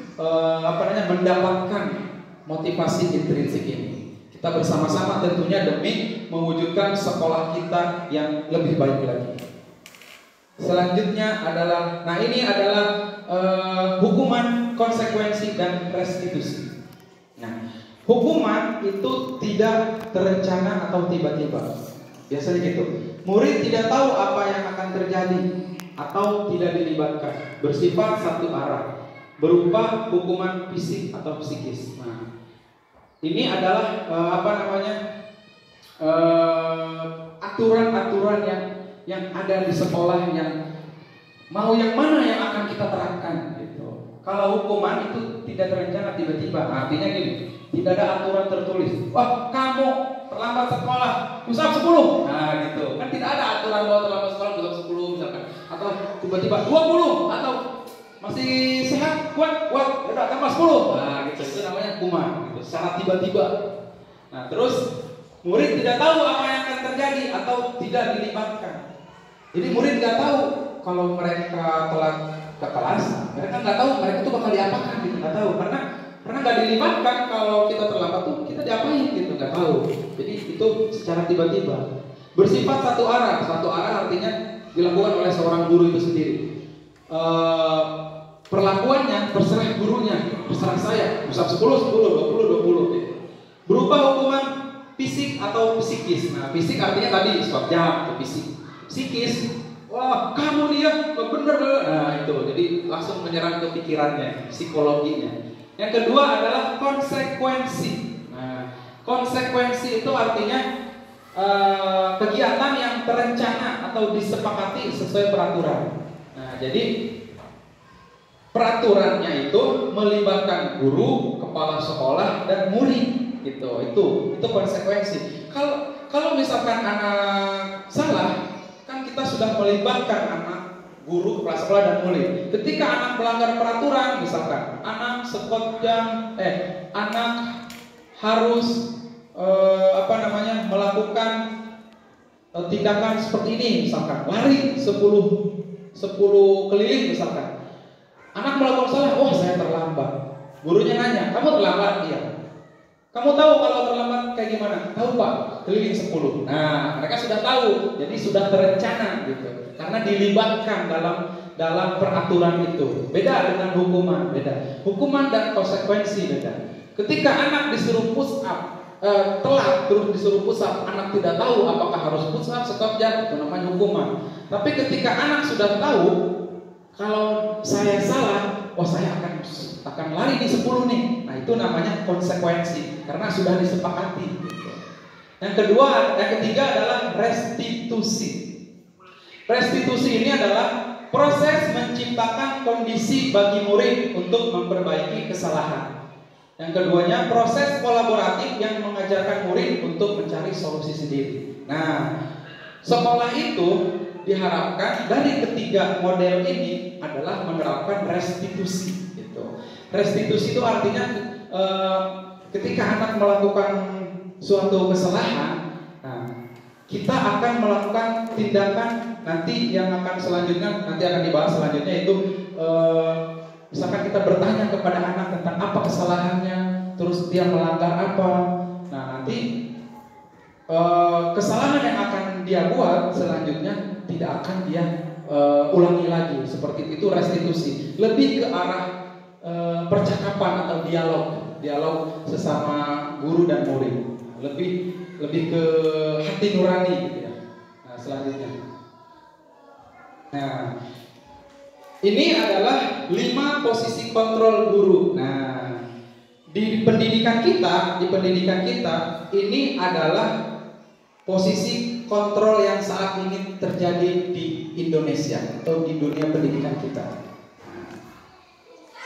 mendapatkan motivasi intrinsik ini. Kita bersama-sama tentunya demi mewujudkan sekolah kita yang lebih baik lagi. Selanjutnya adalah, ini adalah hukuman, konsekuensi dan restitusi. Nah, hukuman itu tidak terencana atau tiba-tiba. Biasanya gitu. Murid tidak tahu apa yang akan terjadi atau tidak dilibatkan. Bersifat satu arah, berupa hukuman fisik atau psikis. Nah, ini adalah aturan-aturan yang ada di sekolah yang mana yang akan kita terapkan gitu. Kalau hukuman itu tidak terencana tiba-tiba, artinya gini, tidak ada aturan tertulis. Wah, kamu terlambat sekolah, usap 10. Nah, gitu. Kan tidak ada aturan bahwa terlambat sekolah usap 10 misalkan. Atau tiba-tiba 20 atau masih sehat, kuat, udah tambah 10. Nah, gitu. Itu namanya hukuman gitu. Secara tiba-tiba. Nah, terus murid tidak tahu apa yang akan terjadi atau tidak dilibatkan. Jadi murid nggak tahu kalau mereka telat ke kelas, mereka nggak tahu mereka itu bakal diapakan gitu, nggak tahu karena nggak dilibatkan. Kalau kita terlambat tuh kita diapain gitu, nggak tahu. Jadi itu secara tiba-tiba. Bersifat satu arah artinya dilakukan oleh seorang guru itu sendiri. Perlakuannya terserah gurunya, terserah saya, usap 10, 20 gitu. Berupa hukuman fisik atau psikis. Nah, fisik artinya tadi stop jam, itu fisik. Psikis, wah kamu dia bener. Nah itu, jadi langsung menyerang ke pikirannya, psikologinya. Yang kedua adalah konsekuensi. Nah, konsekuensi itu artinya kegiatan yang terencana atau disepakati sesuai peraturan. Nah, jadi peraturannya itu melibatkan guru, kepala sekolah, dan murid. Gitu. Itu konsekuensi. Kalau misalkan anak salah, kan kita sudah melibatkan anak, guru, kepala sekolah, dan murid. Ketika anak melanggar peraturan, misalkan anak sekot jam, anak harus melakukan tindakan seperti ini, misalkan lari 10 keliling misalkan. Anak melakukan salah, wah saya terlambat. Gurunya nanya, kamu terlambat? Iya. Kamu tahu kalau terlambat kayak gimana? Tahu Pak, keliling 10. Nah, mereka sudah tahu, jadi sudah terencana gitu. Karena dilibatkan dalam peraturan itu. Beda dengan hukuman, beda. Hukuman dan konsekuensi beda. Ketika anak disuruh push up, telat terus disuruh push up, anak tidak tahu apakah harus push up, stop jam, itu namanya hukuman. Tapi ketika anak sudah tahu, kalau saya salah, saya akan lari di 10 nih. Nah, itu namanya konsekuensi karena sudah disepakati gitu. Yang ketiga adalah restitusi. Restitusi ini adalah proses menciptakan kondisi bagi murid untuk memperbaiki kesalahan. Yang keduanya proses kolaboratif yang mengajarkan murid untuk mencari solusi sendiri. Nah, sekolah itu diharapkan dari ketiga model ini adalah menerapkan restitusi. Gitu. Restitusi itu artinya ketika anak melakukan suatu kesalahan, kita akan melakukan tindakan nanti yang akan dibahas selanjutnya itu misalkan kita bertanya kepada anak tentang apa kesalahannya, terus dia melanggar apa. Nah, nanti kesalahan yang akan dia buat selanjutnya tidak akan dia ulangi lagi. Seperti itu restitusi. Lebih ke arah percakapan atau dialog sesama guru dan murid, lebih ke hati nurani gitu ya. Nah, selanjutnya, nah ini adalah 5 posisi kontrol guru. Nah, di pendidikan kita ini adalah posisi kontrol yang saat ini terjadi di Indonesia atau di dunia pendidikan kita.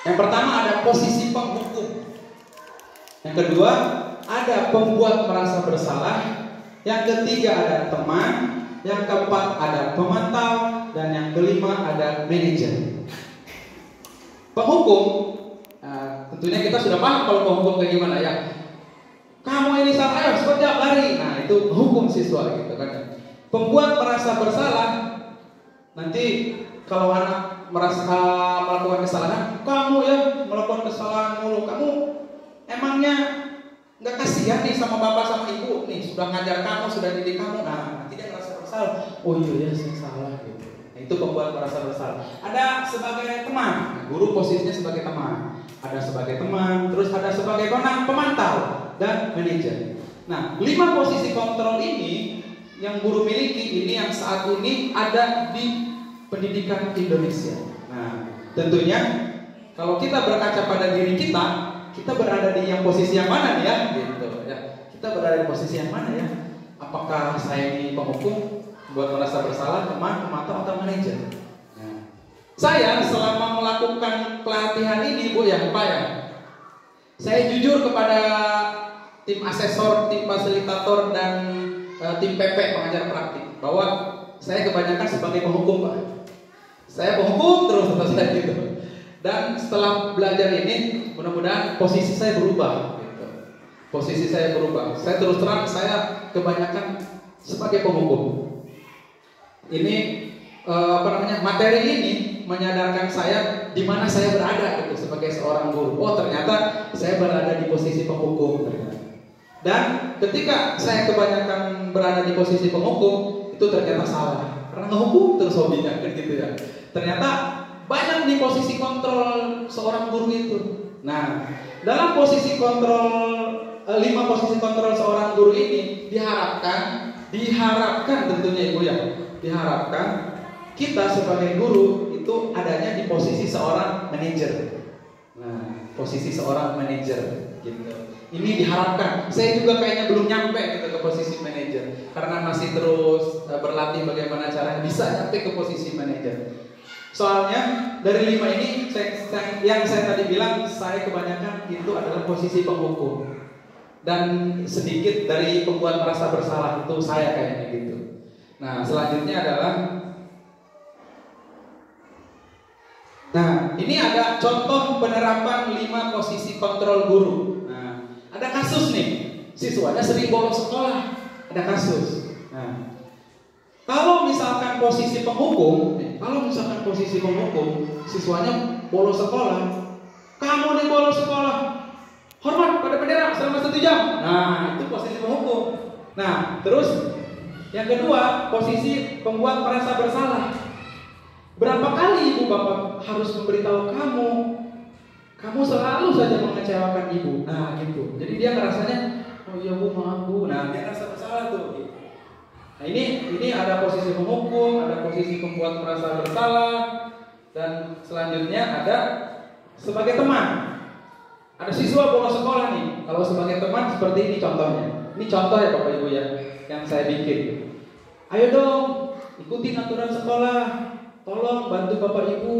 Yang pertama ada posisi penghukum. Yang kedua ada pembuat merasa bersalah. Yang ketiga ada teman. Yang keempat ada pemantau. Dan yang kelima ada manajer. Penghukum, tentunya kita sudah paham kalau penghukum kayak gimana ya. Kamu ini salah, ayo sekejap lari. Nah itu hukum siswa gitu kan. Pembuat merasa bersalah, nanti kalau anak merasa melakukan kesalahan, kamu ya melakukan kesalahan mulu, kamu emangnya nggak kasihan nih sama bapak sama ibu nih, sudah ngajar kamu, sudah didik kamu. Nah nanti dia merasa bersalah. Oh iya ya saya salah gitu. Nah, itu pembuat merasa bersalah. Ada sebagai teman, nah, guru posisinya sebagai teman. Ada sebagai teman, terus ada sebagai pemantau dan manajer. Nah, 5 posisi kontrol ini yang guru miliki ini yang saat ini ada di pendidikan Indonesia. Nah, tentunya kalau kita berkaca pada diri kita berada di yang posisi yang mana nih ya? Gitu ya. Kita berada di posisi yang mana ya? Apakah saya ini penghukum, buat merasa bersalah, teman, pemantau atau manajer? Nah, saya selama melakukan pelatihan ini, Bu ya, Pak ya, saya jujur kepada tim asesor, tim fasilitator dan tim PP pengajar praktik bahwa saya kebanyakan sebagai penghukum, Pak. Saya penghukum terus gitu. Dan setelah belajar ini, mudah-mudahan posisi saya berubah. Gitu. Posisi saya berubah. Saya terus terang, saya kebanyakan sebagai penghukum. Ini materi ini menyadarkan saya di mana saya berada gitu sebagai seorang guru. Oh ternyata saya berada di posisi penghukum ternyata. Dan ketika saya kebanyakan berada di posisi penghukum, itu ternyata salah. Karena ngehukum terus hobinya kan gitu ya. Ternyata banyak di posisi kontrol seorang guru itu. Nah, dalam posisi kontrol 5 posisi kontrol seorang guru ini diharapkan tentunya Ibu ya, diharapkan kita sebagai guru itu adanya di posisi seorang manajer. Nah, posisi seorang manajer gitu. Ini diharapkan. Saya juga kayaknya belum nyampe gitu ke posisi manajer karena masih terus berlatih bagaimana caranya bisa nyampe ke posisi manajer. Soalnya dari 5 ini yang saya tadi bilang, saya kebanyakan itu adalah posisi penghukum dan sedikit dari pembuat merasa bersalah itu saya kayaknya gitu. Nah selanjutnya adalah, nah ini ada contoh penerapan 5 posisi kontrol guru. Nah ada kasus nih, siswanya sering bolos sekolah, ada kasus. Nah kalau misalkan posisi penghukum, siswanya bolos sekolah, kamu nih bolos sekolah, hormat pada bendera selama 1 jam. Nah itu posisi penghukum. Nah terus yang kedua, posisi pembuat merasa bersalah. Berapa kali ibu bapak harus memberitahu kamu selalu saja mengecewakan ibu. Nah gitu. Jadi dia ngerasanya, oh iya bu maaf bu. Nah dia merasa bersalah tuh. Nah ini ada posisi penghukum, ada posisi pembuat merasa bersalah, dan selanjutnya ada sebagai teman. Ada siswa bolos sekolah nih. Kalau sebagai teman seperti ini contohnya. Ini contoh ya Bapak Ibu ya, yang saya bikin. Ayo dong, ikutin aturan sekolah. Tolong bantu Bapak Ibu.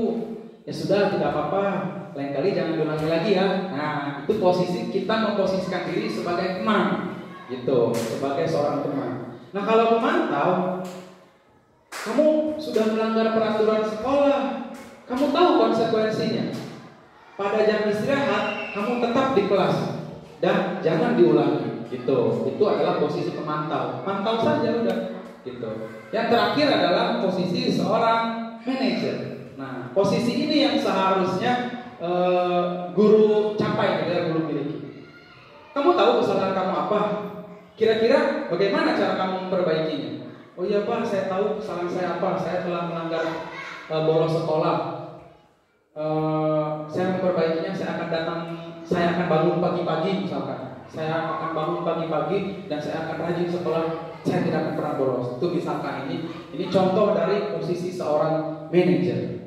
Ya sudah, tidak apa-apa. Lain kali jangan diulangi lagi ya. Nah, itu posisi kita memposisikan diri sebagai teman, gitu, sebagai seorang teman. Nah kalau memantau, kamu sudah melanggar peraturan sekolah, kamu tahu konsekuensinya. Pada jam istirahat, kamu tetap di kelas dan jangan diulangi. Gitu. Itu adalah posisi pemantau. Pantau saja udah. Gitu. Yang terakhir adalah posisi seorang manajer. Nah posisi ini yang seharusnya guru capai, guru miliki. Kamu tahu kesalahan kamu apa? Kira-kira bagaimana cara kamu memperbaikinya? Oh iya Pak, saya tahu kesalahan saya apa. Saya telah melanggar bolos sekolah. saya memperbaikinya, saya akan bangun pagi-pagi misalkan. Saya akan bangun pagi-pagi dan saya akan rajin sekolah. Saya tidak akan pernah bolos. Itu misalkan ini contoh dari posisi seorang manajer.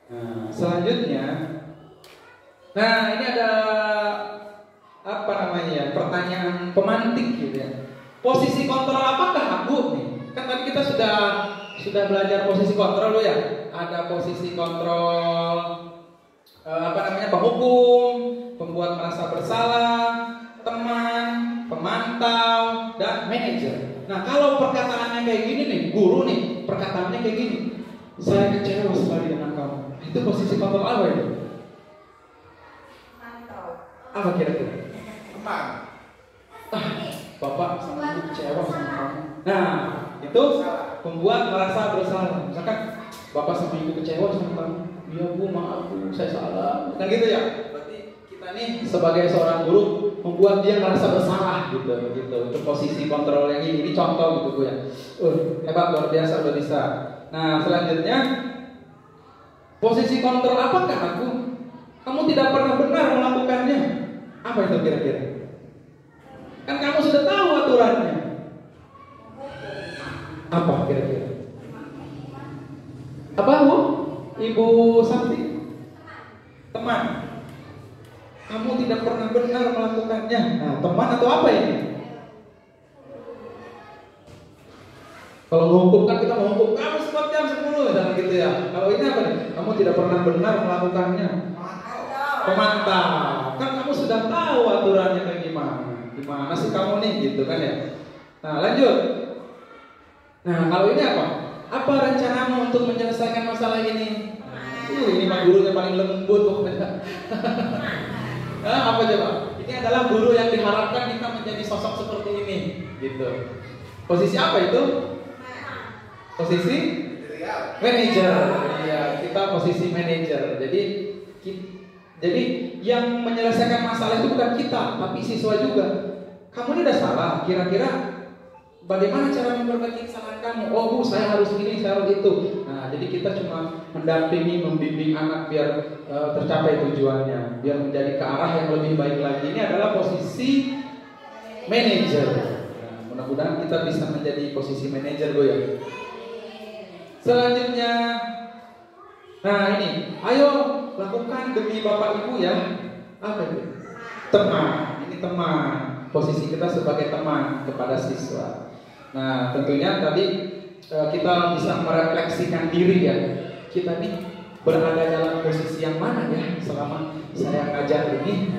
Nah, selanjutnya, ini ada apa namanya? Pertanyaan pemantik gitu ya. Posisi kontrol apakah aku nih? Kan tadi kita sudah belajar posisi kontrol loh ya. Ada posisi kontrol penghukum, pembuat merasa bersalah, teman, pemantau, dan manajer. Nah, kalau perkataannya kayak gini nih, guru nih, perkataannya kayak gini. Saya kecewa sekali dengan kamu. Itu posisi kontrol apa itu? Mantau. Apa kira-kira? Teman. Bapak sama ibu kecewa sama kamu. Nah, itu pembuat merasa bersalah. Misalkan bapak sama ibu kecewa sama kamu. Iya bu, maaf bu, saya salah. Kan gitu ya. Berarti kita nih sebagai seorang guru membuat dia merasa bersalah gitu. Untuk posisi kontrol yang ini contoh gitu bu ya. Hebat, luar biasa, udah bisa. Nah, selanjutnya posisi kontrol apakah aku? Kamu tidak pernah benar melakukannya. Apa itu kira-kira? Kan kamu sudah tahu aturannya. Apa kira-kira? Apa bu? Ibu Santi? Teman. Kamu tidak pernah benar melakukannya. Nah, teman atau apa ini? Kalau menghukum kan kita menghukum kamu stop jam 10 misalnya gitu ya. Kalau ini apa nih? Kamu tidak pernah benar melakukannya. Pemantau. Kan kamu sudah tahu aturannya kayak gimana. Gimana sih kamu nih gitu kan ya. Nah, lanjut. Nah, kalau ini apa? Apa rencanamu untuk menyelesaikan masalah ini? Ini mah gurunya paling lembut pokoknya. Apa coba? Ini adalah guru yang diharapkan kita menjadi sosok seperti ini, gitu. Posisi apa itu? Posisi manajer. Iya, kita posisi manajer. Jadi yang menyelesaikan masalah itu bukan kita, tapi siswa juga. Kamu ini udah salah. Kira-kira bagaimana cara memperbaiki kesalahan kamu? Oh bu, saya harus ini, saya harus itu. Nah, jadi kita cuma mendampingi, membimbing anak biar tercapai tujuannya, biar menjadi ke arah yang lebih baik lagi. Ini adalah posisi manajer. Nah, mudah-mudahan kita bisa menjadi posisi manajer bu ya. Selanjutnya, nah ini, ayo lakukan demi bapak ibu ya. Apa itu? Teman. Ini teman. Posisi kita sebagai teman kepada siswa. Nah, tentunya tadi kita bisa merefleksikan diri ya. Kita nih berada dalam posisi yang mana ya selama saya ngajar ini.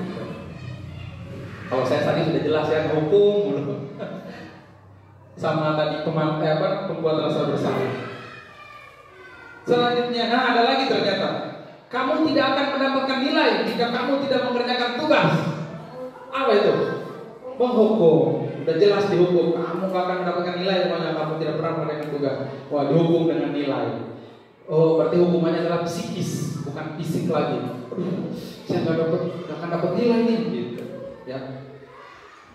Kalau saya tadi sudah jelas ya, hukum dulu. Sama tadi pembuat rasa bersalah. Selanjutnya, nah ada lagi ternyata. Kamu tidak akan mendapatkan nilai jika kamu tidak mengerjakan tugas. Apa itu? Menghukum. Udah jelas dihukum. Kamu gak akan mendapatkan nilai pokoknya kamu tidak pernah mengerjakan tugas. Wah, dihukum dengan nilai. Oh, berarti hukumannya adalah psikis, bukan fisik lagi. Saya gak akan dapat nilai nih, gitu. Ya.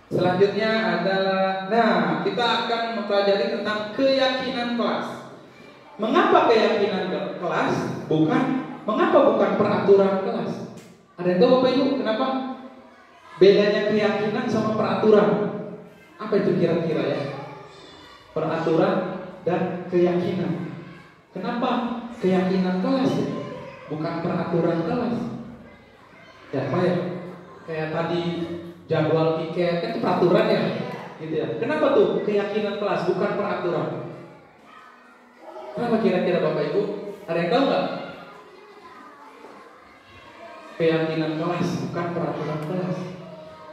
Selanjutnya adalah, nah kita akan mempelajari tentang keyakinan kelas. Mengapa keyakinan kelas? Mengapa bukan peraturan kelas? Ada yang tahu Bapak Ibu kenapa? Bedanya keyakinan sama peraturan. Apa itu kira-kira ya? Peraturan dan keyakinan. Kenapa keyakinan kelas ya? Bukan peraturan kelas? Ya apa ya? Kayak tadi jadwal piket kan itu peraturan ya? Gitu ya. Kenapa tuh keyakinan kelas bukan peraturan? Kenapa kira-kira Bapak Ibu? Ada yang tahu nggak? Keyakinan kelas bukan peraturan kelas.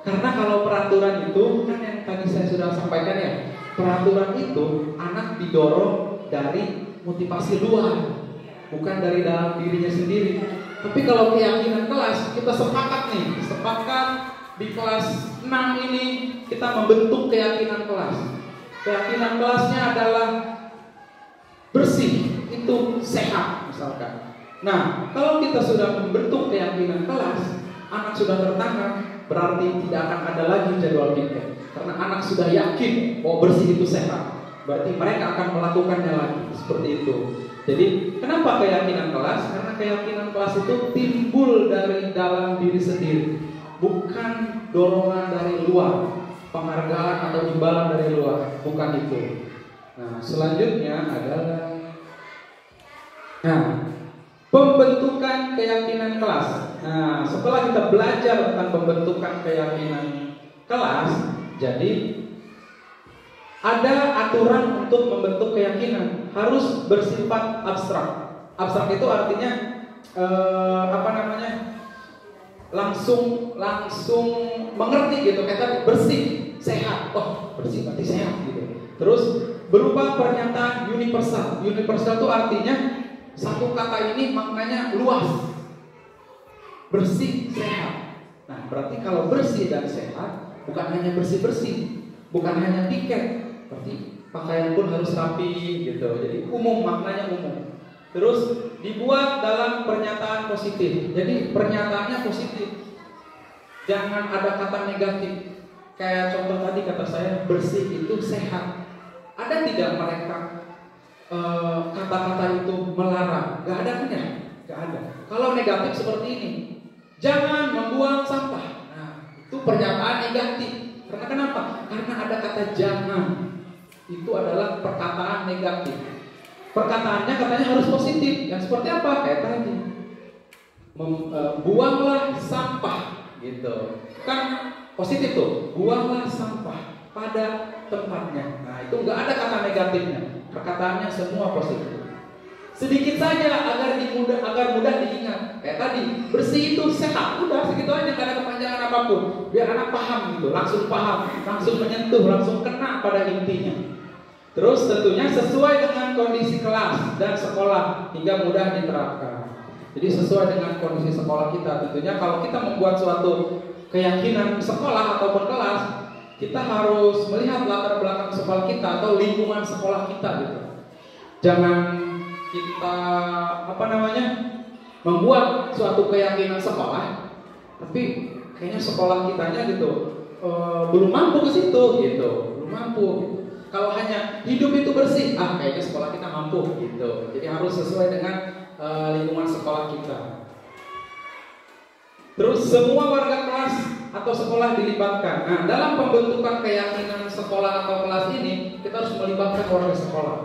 Karena kalau peraturan itu kan yang tadi saya sudah sampaikan ya, peraturan itu anak didorong dari motivasi luar, bukan dari dalam dirinya sendiri. Tapi kalau keyakinan kelas, kita sepakat di kelas 6 ini kita membentuk keyakinan kelas. Keyakinan kelasnya adalah bersih, itu sehat misalkan. Nah, kalau kita sudah membentuk keyakinan kelas, anak sudah tertanam, berarti tidak akan ada lagi jadwal piket. Karena anak sudah yakin bahwa bersih itu sehat, berarti mereka akan melakukannya lagi. Seperti itu. Jadi kenapa keyakinan kelas? Karena keyakinan kelas itu timbul dari dalam diri sendiri, bukan dorongan dari luar, penghargaan atau imbalan dari luar, bukan itu. Nah, selanjutnya adalah pembentukan keyakinan kelas. Nah, setelah kita belajar tentang pembentukan keyakinan kelas, jadi ada aturan untuk membentuk keyakinan, harus bersifat abstrak. Abstrak itu artinya langsung mengerti gitu, kayak bersih, sehat. Oh, bersih berarti sehat gitu. Terus berupa pernyataan universal. Universal itu artinya satu kata ini maknanya luas. Bersih, sehat. Nah, berarti kalau bersih dan sehat bukan hanya bersih-bersih, bukan hanya tiket, berarti pakaian pun harus rapi gitu. Jadi umum, maknanya umum. Terus dibuat dalam pernyataan positif. Jadi pernyataannya positif. Jangan ada kata negatif. Kayak contoh tadi kata saya, bersih itu sehat. Ada tidak mereka kata-kata itu melarang? Gak ada kan ya? Gak ada. Kalau negatif seperti ini, jangan membuang sampah. Nah, itu pernyataan negatif. Karena kenapa? Karena ada kata jangan. Itu adalah perkataan negatif. Perkataannya katanya harus positif. Yang seperti apa? Kayak tadi, buanglah sampah gitu. Kan positif tuh. Buanglah sampah pada tempatnya. Nah, itu nggak ada kata negatifnya. Perkataannya semua positif. Sedikit saja agar mudah diingat. Kayak tadi, bersih itu sehat. Udah segitu aja, nggak ada kepanjangan apapun. Biar anak paham gitu, langsung paham, langsung menyentuh, langsung kena pada intinya. Terus tentunya sesuai dengan kondisi kelas dan sekolah hingga mudah diterapkan. Jadi sesuai dengan kondisi sekolah kita. Tentunya kalau kita membuat suatu keyakinan sekolah ataupun kelas, kita harus melihat latar belakang sekolah kita atau lingkungan sekolah kita gitu. Jangan kita membuat suatu keyakinan sekolah, tapi kayaknya sekolah kitanya gitu belum mampu ke situ gitu, belum mampu. Kalau hanya hidup itu bersih, kayaknya sekolah kita mampu gitu. Jadi harus sesuai dengan lingkungan sekolah kita. Terus semua warga kelas atau sekolah dilibatkan. Nah, dalam pembentukan keyakinan sekolah atau kelas ini, kita harus melibatkan warga sekolah.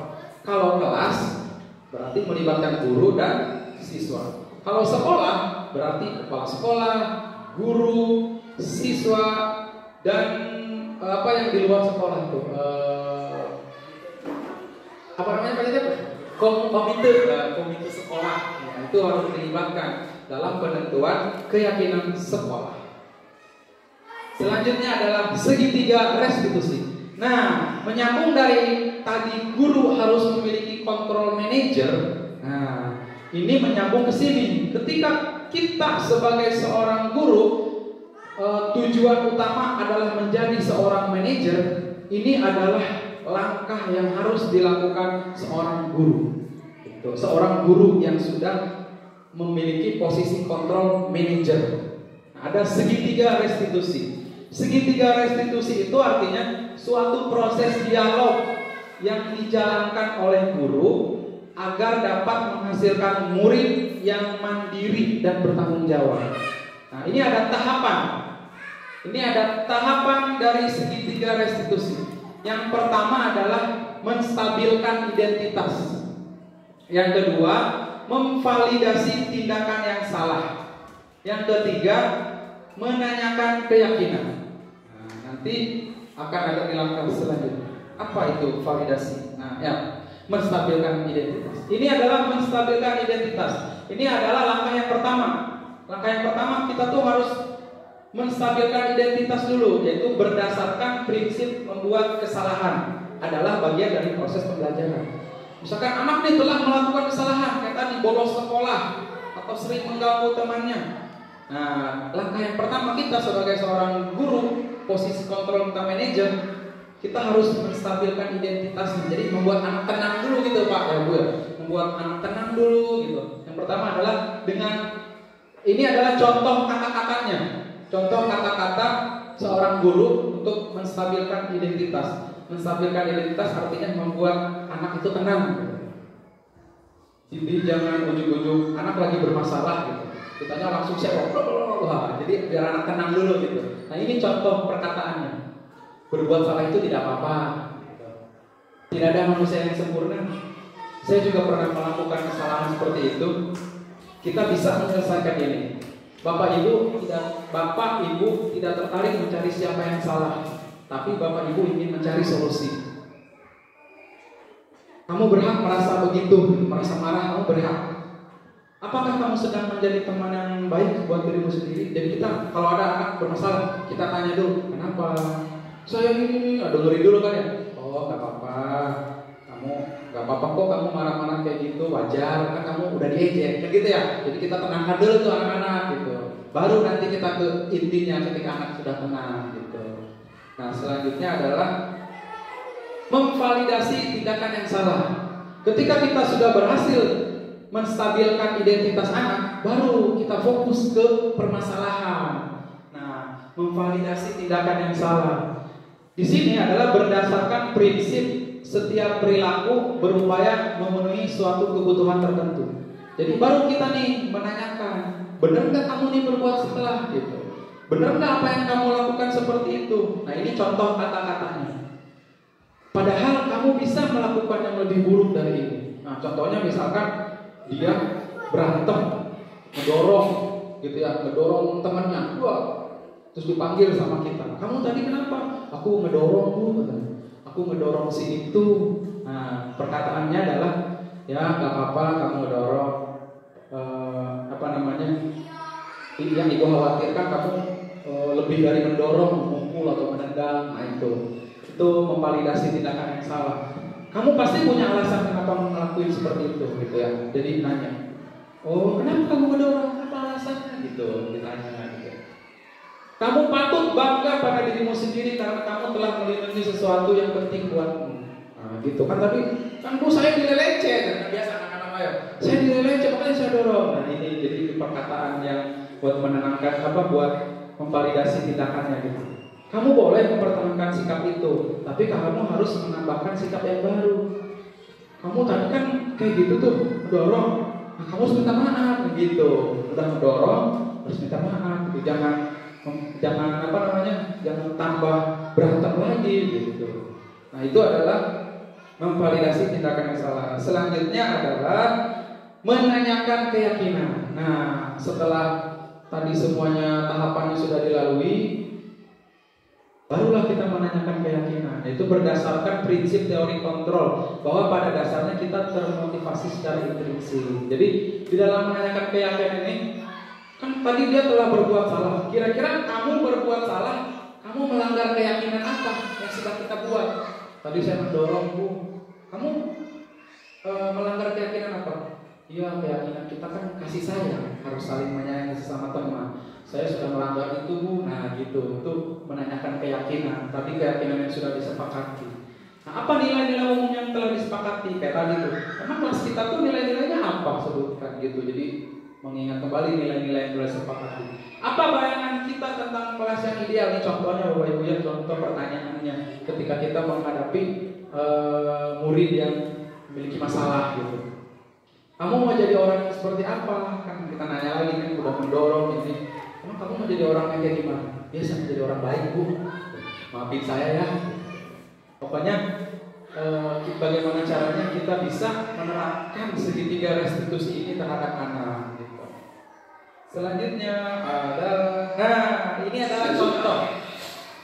Kalau kelas berarti melibatkan guru dan siswa. Kalau sekolah berarti kepala sekolah, guru, siswa, dan apa yang di luar sekolah itu. Komite sekolah. Nah, itu harus dilibatkan dalam penentuan keyakinan sekolah. Selanjutnya adalah segitiga restitusi. Nah, menyambung dari tadi guru harus memiliki kontrol manajer. Nah, ini menyambung ke sini. Ketika kita sebagai seorang guru, tujuan utama adalah menjadi seorang manajer. Ini adalah langkah yang harus dilakukan seorang guru. Seorang guru yang sudah memiliki posisi kontrol manajer. Nah, ada segitiga restitusi. Segitiga restitusi itu artinya suatu proses dialog yang dijalankan oleh guru agar dapat menghasilkan murid yang mandiri dan bertanggung jawab. Nah, ini ada tahapan. Ini ada tahapan dari segitiga restitusi. Yang pertama adalah menstabilkan identitas. Yang kedua, memvalidasi tindakan yang salah. Yang ketiga, menanyakan keyakinan. Nah, nanti akan ada di langkah selanjutnya. Apa itu validasi? Nah, menstabilkan identitas. Ini adalah menstabilkan identitas. Ini adalah langkah yang pertama. Langkah yang pertama kita tuh harus menstabilkan identitas dulu, yaitu berdasarkan prinsip membuat kesalahan adalah bagian dari proses pembelajaran. Misalkan anak nih telah melakukan kesalahan, kayak tadi bolos sekolah atau sering mengganggu temannya. Nah, langkah yang pertama kita sebagai seorang guru, posisi kontrol kita manajer, kita harus menstabilkan identitasnya. Jadi membuat anak tenang dulu gitu Pak, ya Bu. Membuat anak tenang dulu gitu. Yang pertama adalah dengan ini adalah contoh kata-katanya. Contoh kata-kata seorang guru untuk menstabilkan identitas. Menstabilkan identitas artinya membuat anak itu tenang. Jadi jangan ujuk-ujuk anak lagi bermasalah gitu. Kitanya langsung serok, wah, jadi biar anak tenang dulu gitu. Nah ini contoh perkataannya. Berbuat salah itu tidak apa-apa. Tidak ada manusia yang sempurna. Saya juga pernah melakukan kesalahan seperti itu. Kita bisa menyelesaikan ini. Bapak Ibu tidak tertarik mencari siapa yang salah, tapi Bapak Ibu ingin mencari solusi. Kamu berhak merasa begitu, merasa marah, kamu berhak. Apakah kamu sedang menjadi teman yang baik buat dirimu sendiri? Jadi kita kalau ada anak bermasalah, kita tanya dulu, kenapa? Saya ini, dengerin dulu kan ya. Oh, nggak apa-apa. Kamu nggak apa-apa kok, kamu marah-marah kayak gitu, wajar. Kan kamu udah diejek, kan gitu ya. Jadi kita tenangkan dulu tuh anak-anak gitu. Baru nanti kita ke intinya ketika anak sudah tenang gitu. Nah, selanjutnya adalah memvalidasi tindakan yang salah. Ketika kita sudah berhasil menstabilkan identitas anak, baru kita fokus ke permasalahan. Nah, memvalidasi tindakan yang salah. Di sini adalah berdasarkan prinsip setiap perilaku berupaya memenuhi suatu kebutuhan tertentu. Jadi baru kita nih menanyakan, benar nggak kamu nih berbuat salah gitu? Benar nggak apa yang kamu lakukan seperti itu? Nah ini contoh kata-katanya. Padahal kamu bisa melakukan yang lebih buruk dari ini. Nah, contohnya misalkan dia berantem, ngedorong, gitu ya, ngedorong temannya, wah, terus dipanggil sama kita. Kamu tadi kenapa? Aku ngedorong bu, aku ngedorong si itu. Nah, perkataannya adalah, ya nggak apa-apa, kamu ngedorong. Yang ibu khawatirkan kamu lebih dari mendorong, memukul atau menendang. Nah itu memvalidasi tindakan yang salah. Kamu pasti punya alasan kenapa ngelakuin seperti itu, gitu ya. Jadi nanya, oh kenapa kamu ngedorong? Apa alasannya? Gitu, ditanya gitu. Kamu patut bangga pada dirimu sendiri karena kamu telah melindungi sesuatu yang penting buatmu. Nah, gitu kan tadi kan bu saya dilelece, kan biasa anak-anak saya. Saya dilelece makanya saya dorong. Nah ini jadi perkataan yang buat menenangkan buat memvalidasi tindakannya gitu. Kamu boleh mempertahankan sikap itu, tapi kamu harus menambahkan sikap yang baru. Kamu tadi kan kayak gitu tuh, mendorong. Nah, kamu harus minta maaf gitu. Udah mendorong, harus minta maaf. Gitu. Jangan tambah berantem lagi gitu. Nah, itu adalah memvalidasi tindakan yang salah. Selanjutnya adalah menanyakan keyakinan. Nah, setelah tadi semuanya tahapannya sudah dilalui, barulah kita menanyakan keyakinan. Itu berdasarkan prinsip teori kontrol, bahwa pada dasarnya kita termotivasi secara intrinsik. Jadi di dalam menanyakan keyakinan ini, kan tadi dia telah berbuat salah. Kira-kira kamu berbuat salah, kamu melanggar keyakinan apa yang sudah kita buat? Tadi saya mendorong bu, kamu melanggar keyakinan apa? Iya, keyakinan kita kan kasih sayang, harus saling menyayangi sesama teman. Saya sudah melanggar itu bu. Nah gitu, itu menanyakan keyakinan. Tapi keyakinan yang sudah disepakati. Nah apa nilai-nilai umum yang telah disepakati? Kayak tadi tuh, emang kelas kita tuh nilai-nilainya apa? Sebutkan gitu. Jadi mengingat kembali nilai-nilai yang telah disepakati. Apa bayangan kita tentang kelas yang ideal? Ini contohnya Bapak Ibu ya, contoh pertanyaannya ketika kita menghadapi murid yang memiliki masalah gitu. Kamu mau jadi orang yang seperti apa? Kan kita nanya lagi kan, udah mendorong ini. Emang kamu mau jadi orang yang kayak gimana? Biasa menjadi orang baik bu. Maafin saya ya. Pokoknya bagaimana caranya kita bisa menerapkan segitiga restitusi ini terhadap anak. Gitu. Selanjutnya adalah, ini adalah contoh.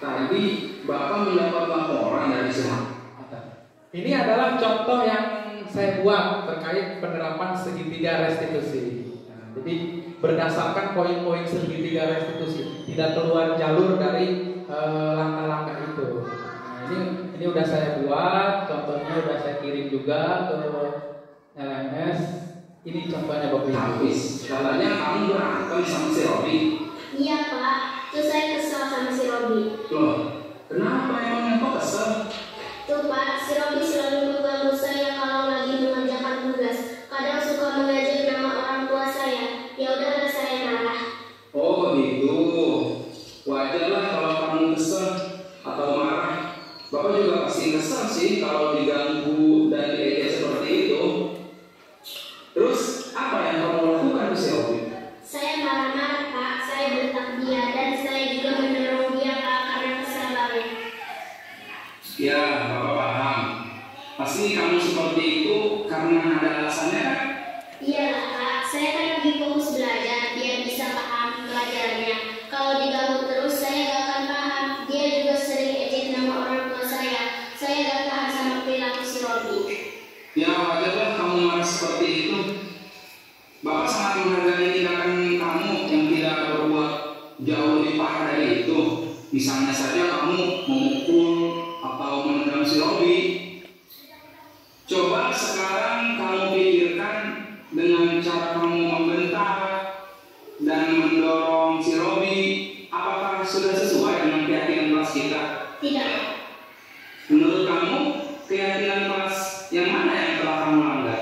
Tadi Bapak mendapat laporan dari sehat. Ini adalah contoh yang saya buat terkait penerapan segitiga restitusi. Nah, jadi berdasarkan poin-poin segitiga restitusi, tidak keluar jalur dari langkah-langkah itu. Nah, ini udah saya buat, contohnya udah saya kirim juga ke LMS. Ini contohnya Bapak Ibu. Habis, katanya kamu berantem sama si Robi. Iya Pak, terus saya kesel sama si Robi. Loh, kenapa emangnya kok kesel? Tuh Pak, si Robi selalu mengganggu saya kalau lagi mengerjakan tugas. Kadang suka mengajak nama orang tua saya. Ya udahlah saya marah. Oh begitu. Wajarlah kalau kamu kesel atau marah. Bapak juga pasti kesel sih kalau diganggu dan diejek seperti itu. Terus Ya, Bapak paham. Pasti kamu seperti itu karena ada alasannya kan? Iya lah Kak, saya kan lagi fokus belajar biar bisa paham pelajarannya. Kalau diganggu terus saya gak akan paham. Dia juga sering ejek nama orang tua saya. Saya gak tahan sama perilaku si Robi. Ya wajarlah kamu marah seperti itu. Bapak sangat menghargai tindakan kamu yang tidak berbuat jauh lebih parah dari itu. Misalnya saja kamu memukul atau menendang si Robi. Coba sekarang kamu pikirkan dengan cara kamu membentak dan mendorong si Robi, apakah sudah sesuai dengan keyakinan kelas kita? Tidak. Menurut kamu, keyakinan kelas yang mana yang telah kamu langgar?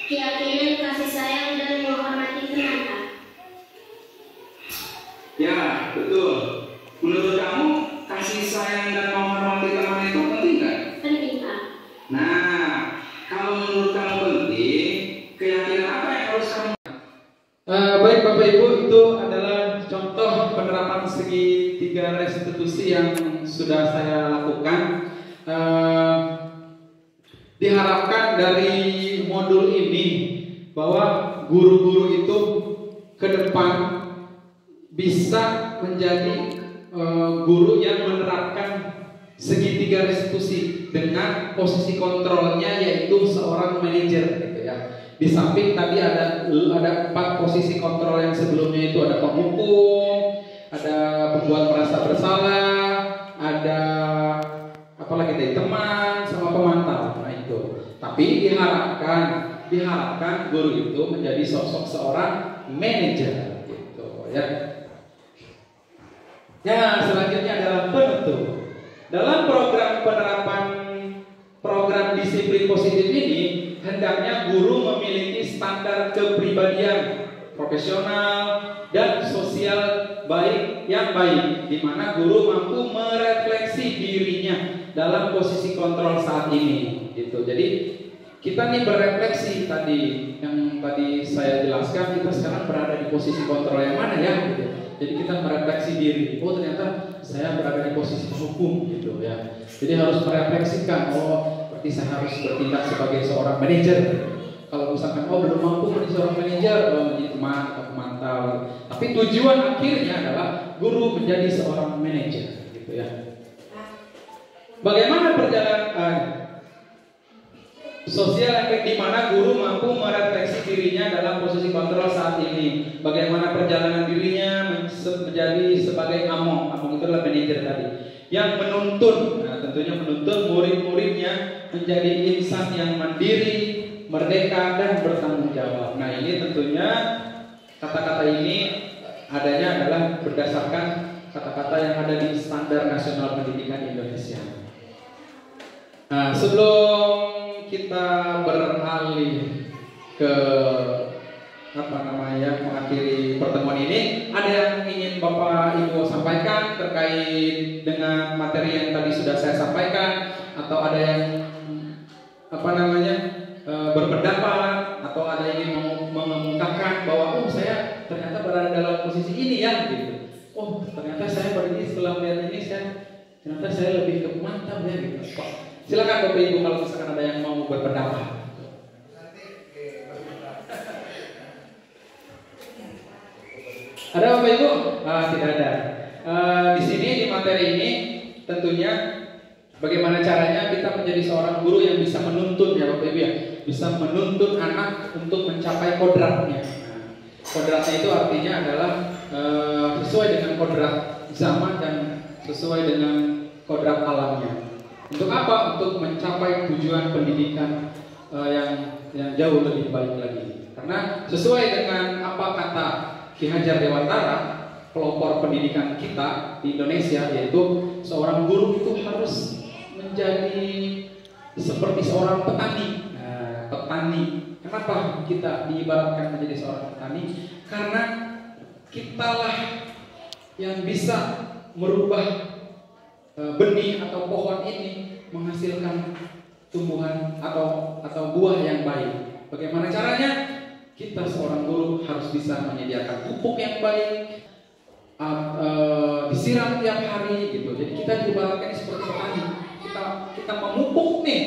Keyakinan kasih sayang dan menghormati teman Kak. Ya, betul. Menurut kamu, kasih sayang dan menghormati teman itu penting nggak? Penting Kak. Nah, kalau menurut kamu penting, keyakinan apa yang harus kamu? Baik Bapak Ibu, itu adalah contoh penerapan segitiga restitusi yang sudah saya lakukan. Diharapkan dari modul ini bahwa guru-guru itu ke depan bisa menjadi guru yang menerapkan segitiga restitusi dengan posisi kontrolnya yaitu seorang manajer gitu ya. Di samping tadi ada 4 posisi kontrol yang sebelumnya itu ada penghukum, ada pembuat merasa bersalah, ada apalagi tadi teman sama pemantau. Nah itu. Tapi diharapkan guru itu menjadi sosok seorang manajer gitu ya. Ya, selanjutnya adalah penutup. Dalam program penerapan program disiplin positif ini, hendaknya guru memiliki standar kepribadian profesional dan sosial yang baik, di mana guru mampu merefleksi dirinya dalam posisi kontrol saat ini. Gitu. Jadi kita nih berefleksi tadi yang tadi saya jelaskan, kita sekarang berada di posisi kontrol yang mana ya? Gitu. Jadi kita merefleksi diri. Oh ternyata saya berada di posisi hukum gitu ya. Jadi harus merefleksikan. Oh berarti saya harus bertindak sebagai seorang manajer. Kalau misalkan belum mampu menjadi seorang manajer, menjadi teman atau pemantau. Tapi tujuan akhirnya adalah guru menjadi seorang manajer gitu ya. Bagaimana perjalanan sosial efek di mana guru mampu merefleksi dirinya dalam posisi kontrol saat ini. Bagaimana perjalanan dirinya menjadi sebagai among itu adalah manajer tadi, yang menuntun, tentunya menuntun murid-muridnya menjadi insan yang mandiri, merdeka dan bertanggung jawab. Nah ini tentunya kata-kata ini adanya adalah berdasarkan kata-kata yang ada di Standar Nasional Pendidikan Indonesia. Nah sebelum kita beralih ke mengakhiri pertemuan ini, ada yang ingin Bapak Ibu sampaikan terkait dengan materi yang tadi sudah saya sampaikan, atau ada yang berpendapat, atau ada yang ingin mengungkapkan bahwa saya ternyata berada dalam posisi ini ya gitu. Ternyata saya berdiri setelah melihat ini ternyata saya lebih ke mantap ya gitu. Silakan Bapak Ibu kalau misalkan ada yang mau berpendapat. Ada Bapak Ibu? Tidak ada. Di sini di materi ini tentunya bagaimana caranya kita menjadi seorang guru yang bisa menuntun ya Bapak Ibu ya, bisa menuntun anak untuk mencapai kodratnya. Kodratnya itu artinya adalah sesuai dengan kodrat zaman dan sesuai dengan kodrat alamnya. Untuk apa? Untuk mencapai tujuan pendidikan yang jauh lebih baik lagi. Karena sesuai dengan apa kata Ki Hajar Dewantara, pelopor pendidikan kita di Indonesia, yaitu seorang guru itu harus menjadi seperti seorang petani. Petani. Kenapa kita diibaratkan menjadi seorang petani? Karena kitalah yang bisa merubah benih atau pohon ini menghasilkan tumbuhan atau buah yang baik. Bagaimana caranya? Kita seorang guru harus bisa menyediakan pupuk yang baik, disiram tiap hari gitu. Jadi kita diibaratkan seperti petani. Kita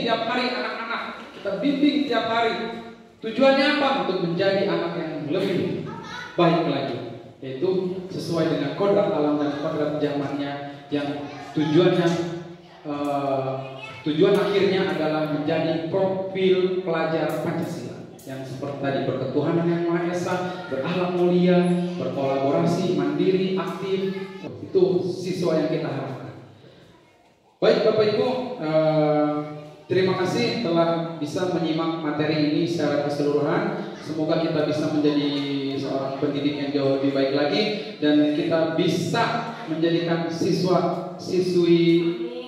tiap hari anak-anak, kita bimbing tiap hari. Tujuannya apa? Untuk menjadi anak yang lebih baik lagi, yaitu sesuai dengan kodrat alam dan kodrat zamannya, yang tujuan akhirnya adalah menjadi profil pelajar Pancasila yang seperti tadi, berketuhanan yang Maha Esa, berakhlak mulia, berkolaborasi, mandiri, aktif. Itu siswa yang kita harapkan. Baik Bapak Ibu, terima kasih telah bisa menyimak materi ini secara keseluruhan. Semoga kita bisa menjadi seorang pendidik yang jauh lebih baik lagi, dan kita bisa menjadikan siswa-siswi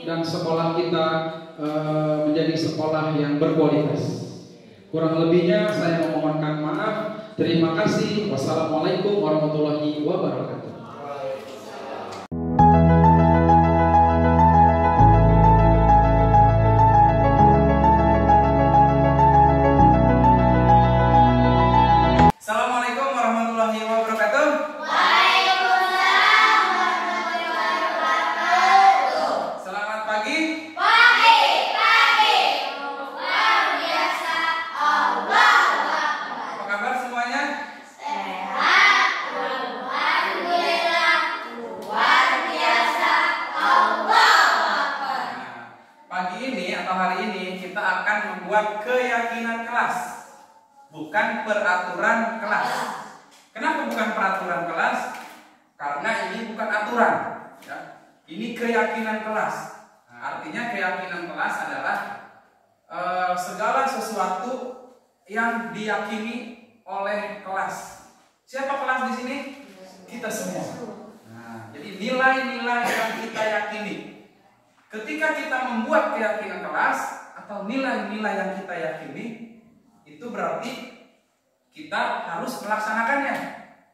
dan sekolah kita menjadi sekolah yang berkualitas. Kurang lebihnya saya memohonkan maaf. Terima kasih. Wassalamualaikum warahmatullahi wabarakatuh. Assalamualaikum warahmatullahi wabarakatuh. Waalaikumsalam warahmatullahi wabarakatuh. Selamat pagi. Pagi. Luar biasa. Allah. Apa kabar semuanya? Sehat. Alhamdulillah. Luar biasa. Allah. Nah, pagi ini atau hari ini kita akan membuat keyakinan kelas, bukan peraturan kelas. Kenapa bukan peraturan kelas? Karena ini bukan aturan, ya. Ini keyakinan kelas. Nah, artinya keyakinan kelas adalah segala sesuatu yang diyakini oleh kelas. Siapa kelas di sini? Kita semua. Nah, jadi nilai-nilai yang kita yakini. Ketika kita membuat keyakinan kelas atau nilai-nilai yang kita yakini, itu berarti kita harus melaksanakannya.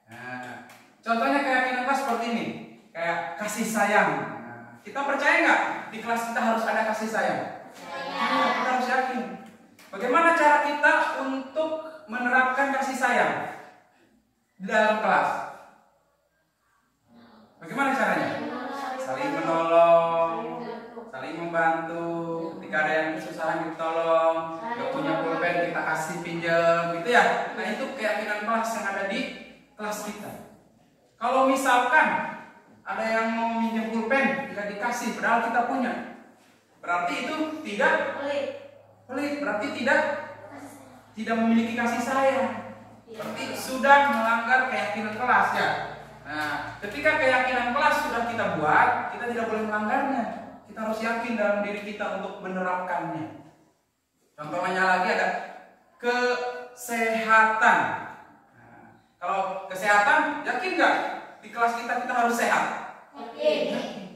Nah, contohnya keyakinan kelas seperti ini, kayak kasih sayang. Nah, kita percaya nggak di kelas kita harus ada kasih sayang? Nah, kita harus yakin. Bagaimana cara kita untuk menerapkan kasih sayang di dalam kelas? Bagaimana caranya? Saling menolong, saling membantu. Ketika ada yang kesusahan kita tolong, nggak punya pulpen kita kasih pinjam, gitu ya. Nah, itu keyakinan kelas yang ada di kelas kita. Kalau misalkan ada yang mau minjem pulpen nggak dikasih, padahal kita punya, berarti itu tidak pelit, berarti tidak memiliki kasih sayang, berarti sudah melanggar keyakinan kelas, ya. Nah, ketika keyakinan kelas sudah kita buat, kita tidak boleh melanggarnya. Kita harus yakin dalam diri kita untuk menerapkannya. Contohnya lagi ada kesehatan. Nah, kalau kesehatan, yakin nggak di kelas kita harus sehat?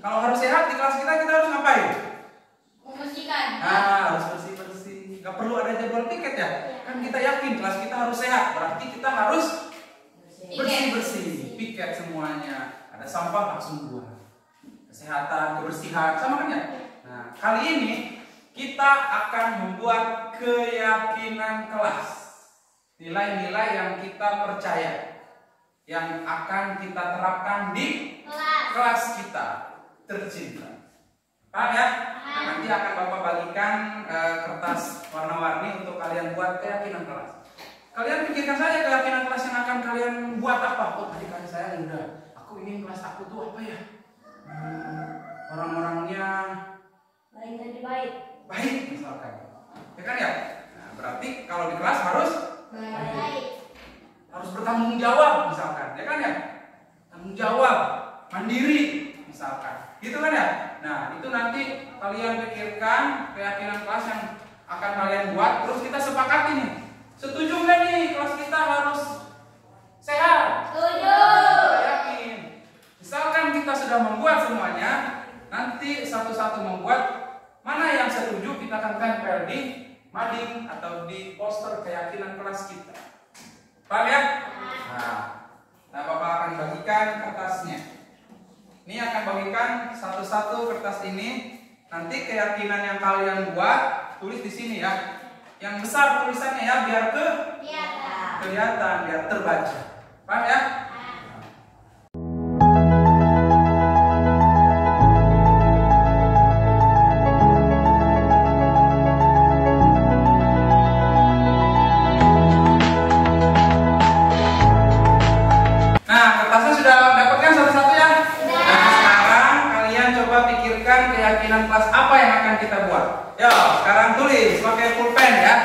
Kalau harus sehat di kelas kita harus ngapain? Membersihkan. Nah, harus bersih-bersih. Nggak perlu ada jadwal piket, ya. Kan kita yakin kelas kita harus sehat, berarti kita harus bersih-bersih, piket semuanya. Ada sampah langsung buang. Kesehatan, kebersihan, sama kan ya? Nah, kali ini kita akan membuat keyakinan kelas. Nilai-nilai yang kita percaya, yang akan kita terapkan di kelas kita tercinta. Paham ya? Nah, nanti akan Bapak bagikan kertas warna-warni untuk kalian buat keyakinan kelas. Kalian pikirkan saja keyakinan kelas yang akan kalian buat apa? Oh, tadi kan saya udah, aku ingin kelas aku tuh apa ya? Orang-orangnya baik misalkan, ya kan ya? Nah, berarti kalau di kelas harus bertanggung jawab misalkan, ya kan ya? Tanggung jawab, mandiri misalkan, gitu kan ya? Nah, itu nanti kalian pikirkan keyakinan kelas yang akan kalian buat, terus kita sepakati nih. Setuju nggak nih kelas kita harus sehat? Setuju. Kita yakin. Misalkan kita sudah membuat semuanya, nanti satu-satu membuat, mana yang setuju kita akan tempel di mading atau di poster keyakinan kelas kita. Paham ya? Nah, Bapak akan bagikan kertasnya. Ini akan bagikan satu-satu kertas ini. Nanti keyakinan yang kalian buat tulis di sini ya. Yang besar tulisannya ya, biar kelihatan, biar terbaca. Paham ya? akan kita buat. Yo, sekarang tulis pakai pulpen ya.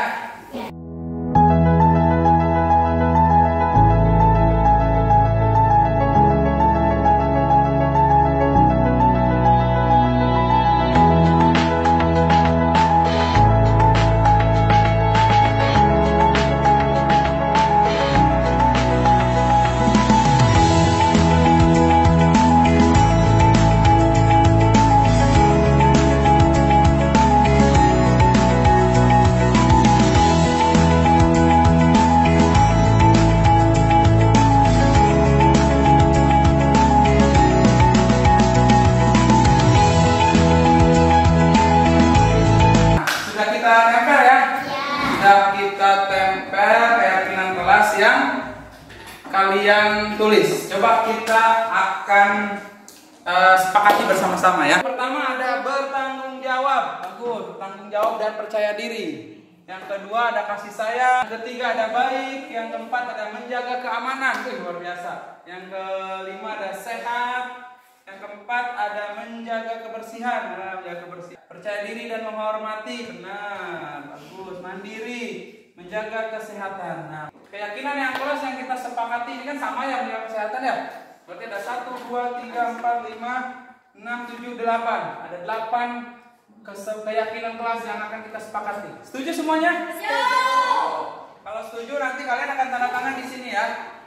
Kalian tulis. Coba kita akan sepakati bersama-sama ya. Pertama ada bertanggung jawab. Bagus, bertanggung jawab dan percaya diri. Yang kedua ada kasih sayang. Yang ketiga ada baik. Yang keempat ada menjaga keamanan. Luar biasa. Yang kelima ada sehat. Yang keempat ada menjaga kebersihan. Menjaga kebersihan. Percaya diri dan menghormati. Benar. Bagus. Mandiri. Menjaga kesehatan. Nah, keyakinan yang kelas yang kita sepakati ini kan sama ya, menjaga kesehatan ya. Berarti ada 1, 2, 3, 4, 5, 6, 7, 8. Ada 8 keyakinan kelas yang akan kita sepakati. Setuju semuanya? Setuju. Kalau setuju nanti kalian akan tanda tangan di sini ya.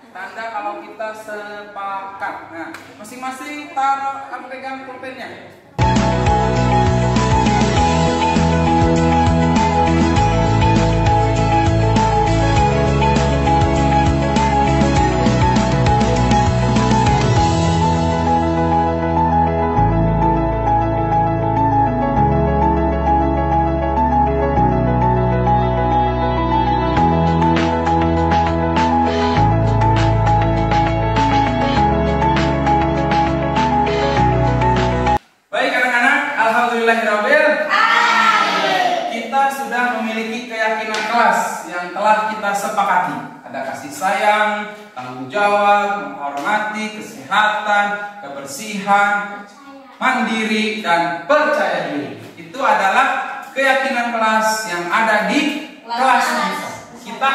Tanda kalau kita sepakat. Nah, masing-masing taruh pegang pulpennya. Kita sudah memiliki keyakinan kelas yang telah kita sepakati. Ada kasih sayang, tanggung jawab, menghormati, kesehatan, kebersihan, mandiri, dan percaya diri. Itu adalah keyakinan kelas yang ada di kelas kita.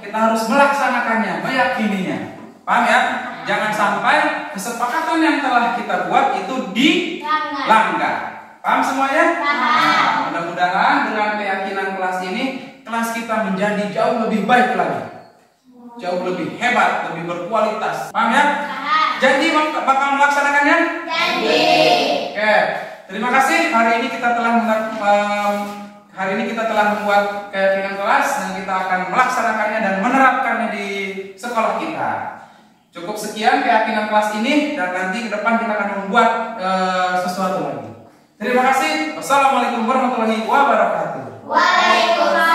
Kita harus melaksanakannya, meyakininya. Paham ya? Jangan sampai kesepakatan yang telah kita buat itu dilanggar. Paham semuanya? Nah, mudah-mudahan dengan keyakinan kelas ini, kelas kita menjadi jauh lebih baik lagi, jauh lebih hebat, lebih berkualitas. Paham ya? Janji bakal melaksanakannya? Janji. Oke, terima kasih. Hari ini kita telah membuat keyakinan kelas dan kita akan melaksanakannya dan menerapkannya di sekolah kita. Cukup sekian keyakinan kelas ini dan nanti ke depan kita akan membuat sesuatu lagi. Terima kasih. Wassalamualaikum warahmatullahi wabarakatuh. Waalaikumsalam.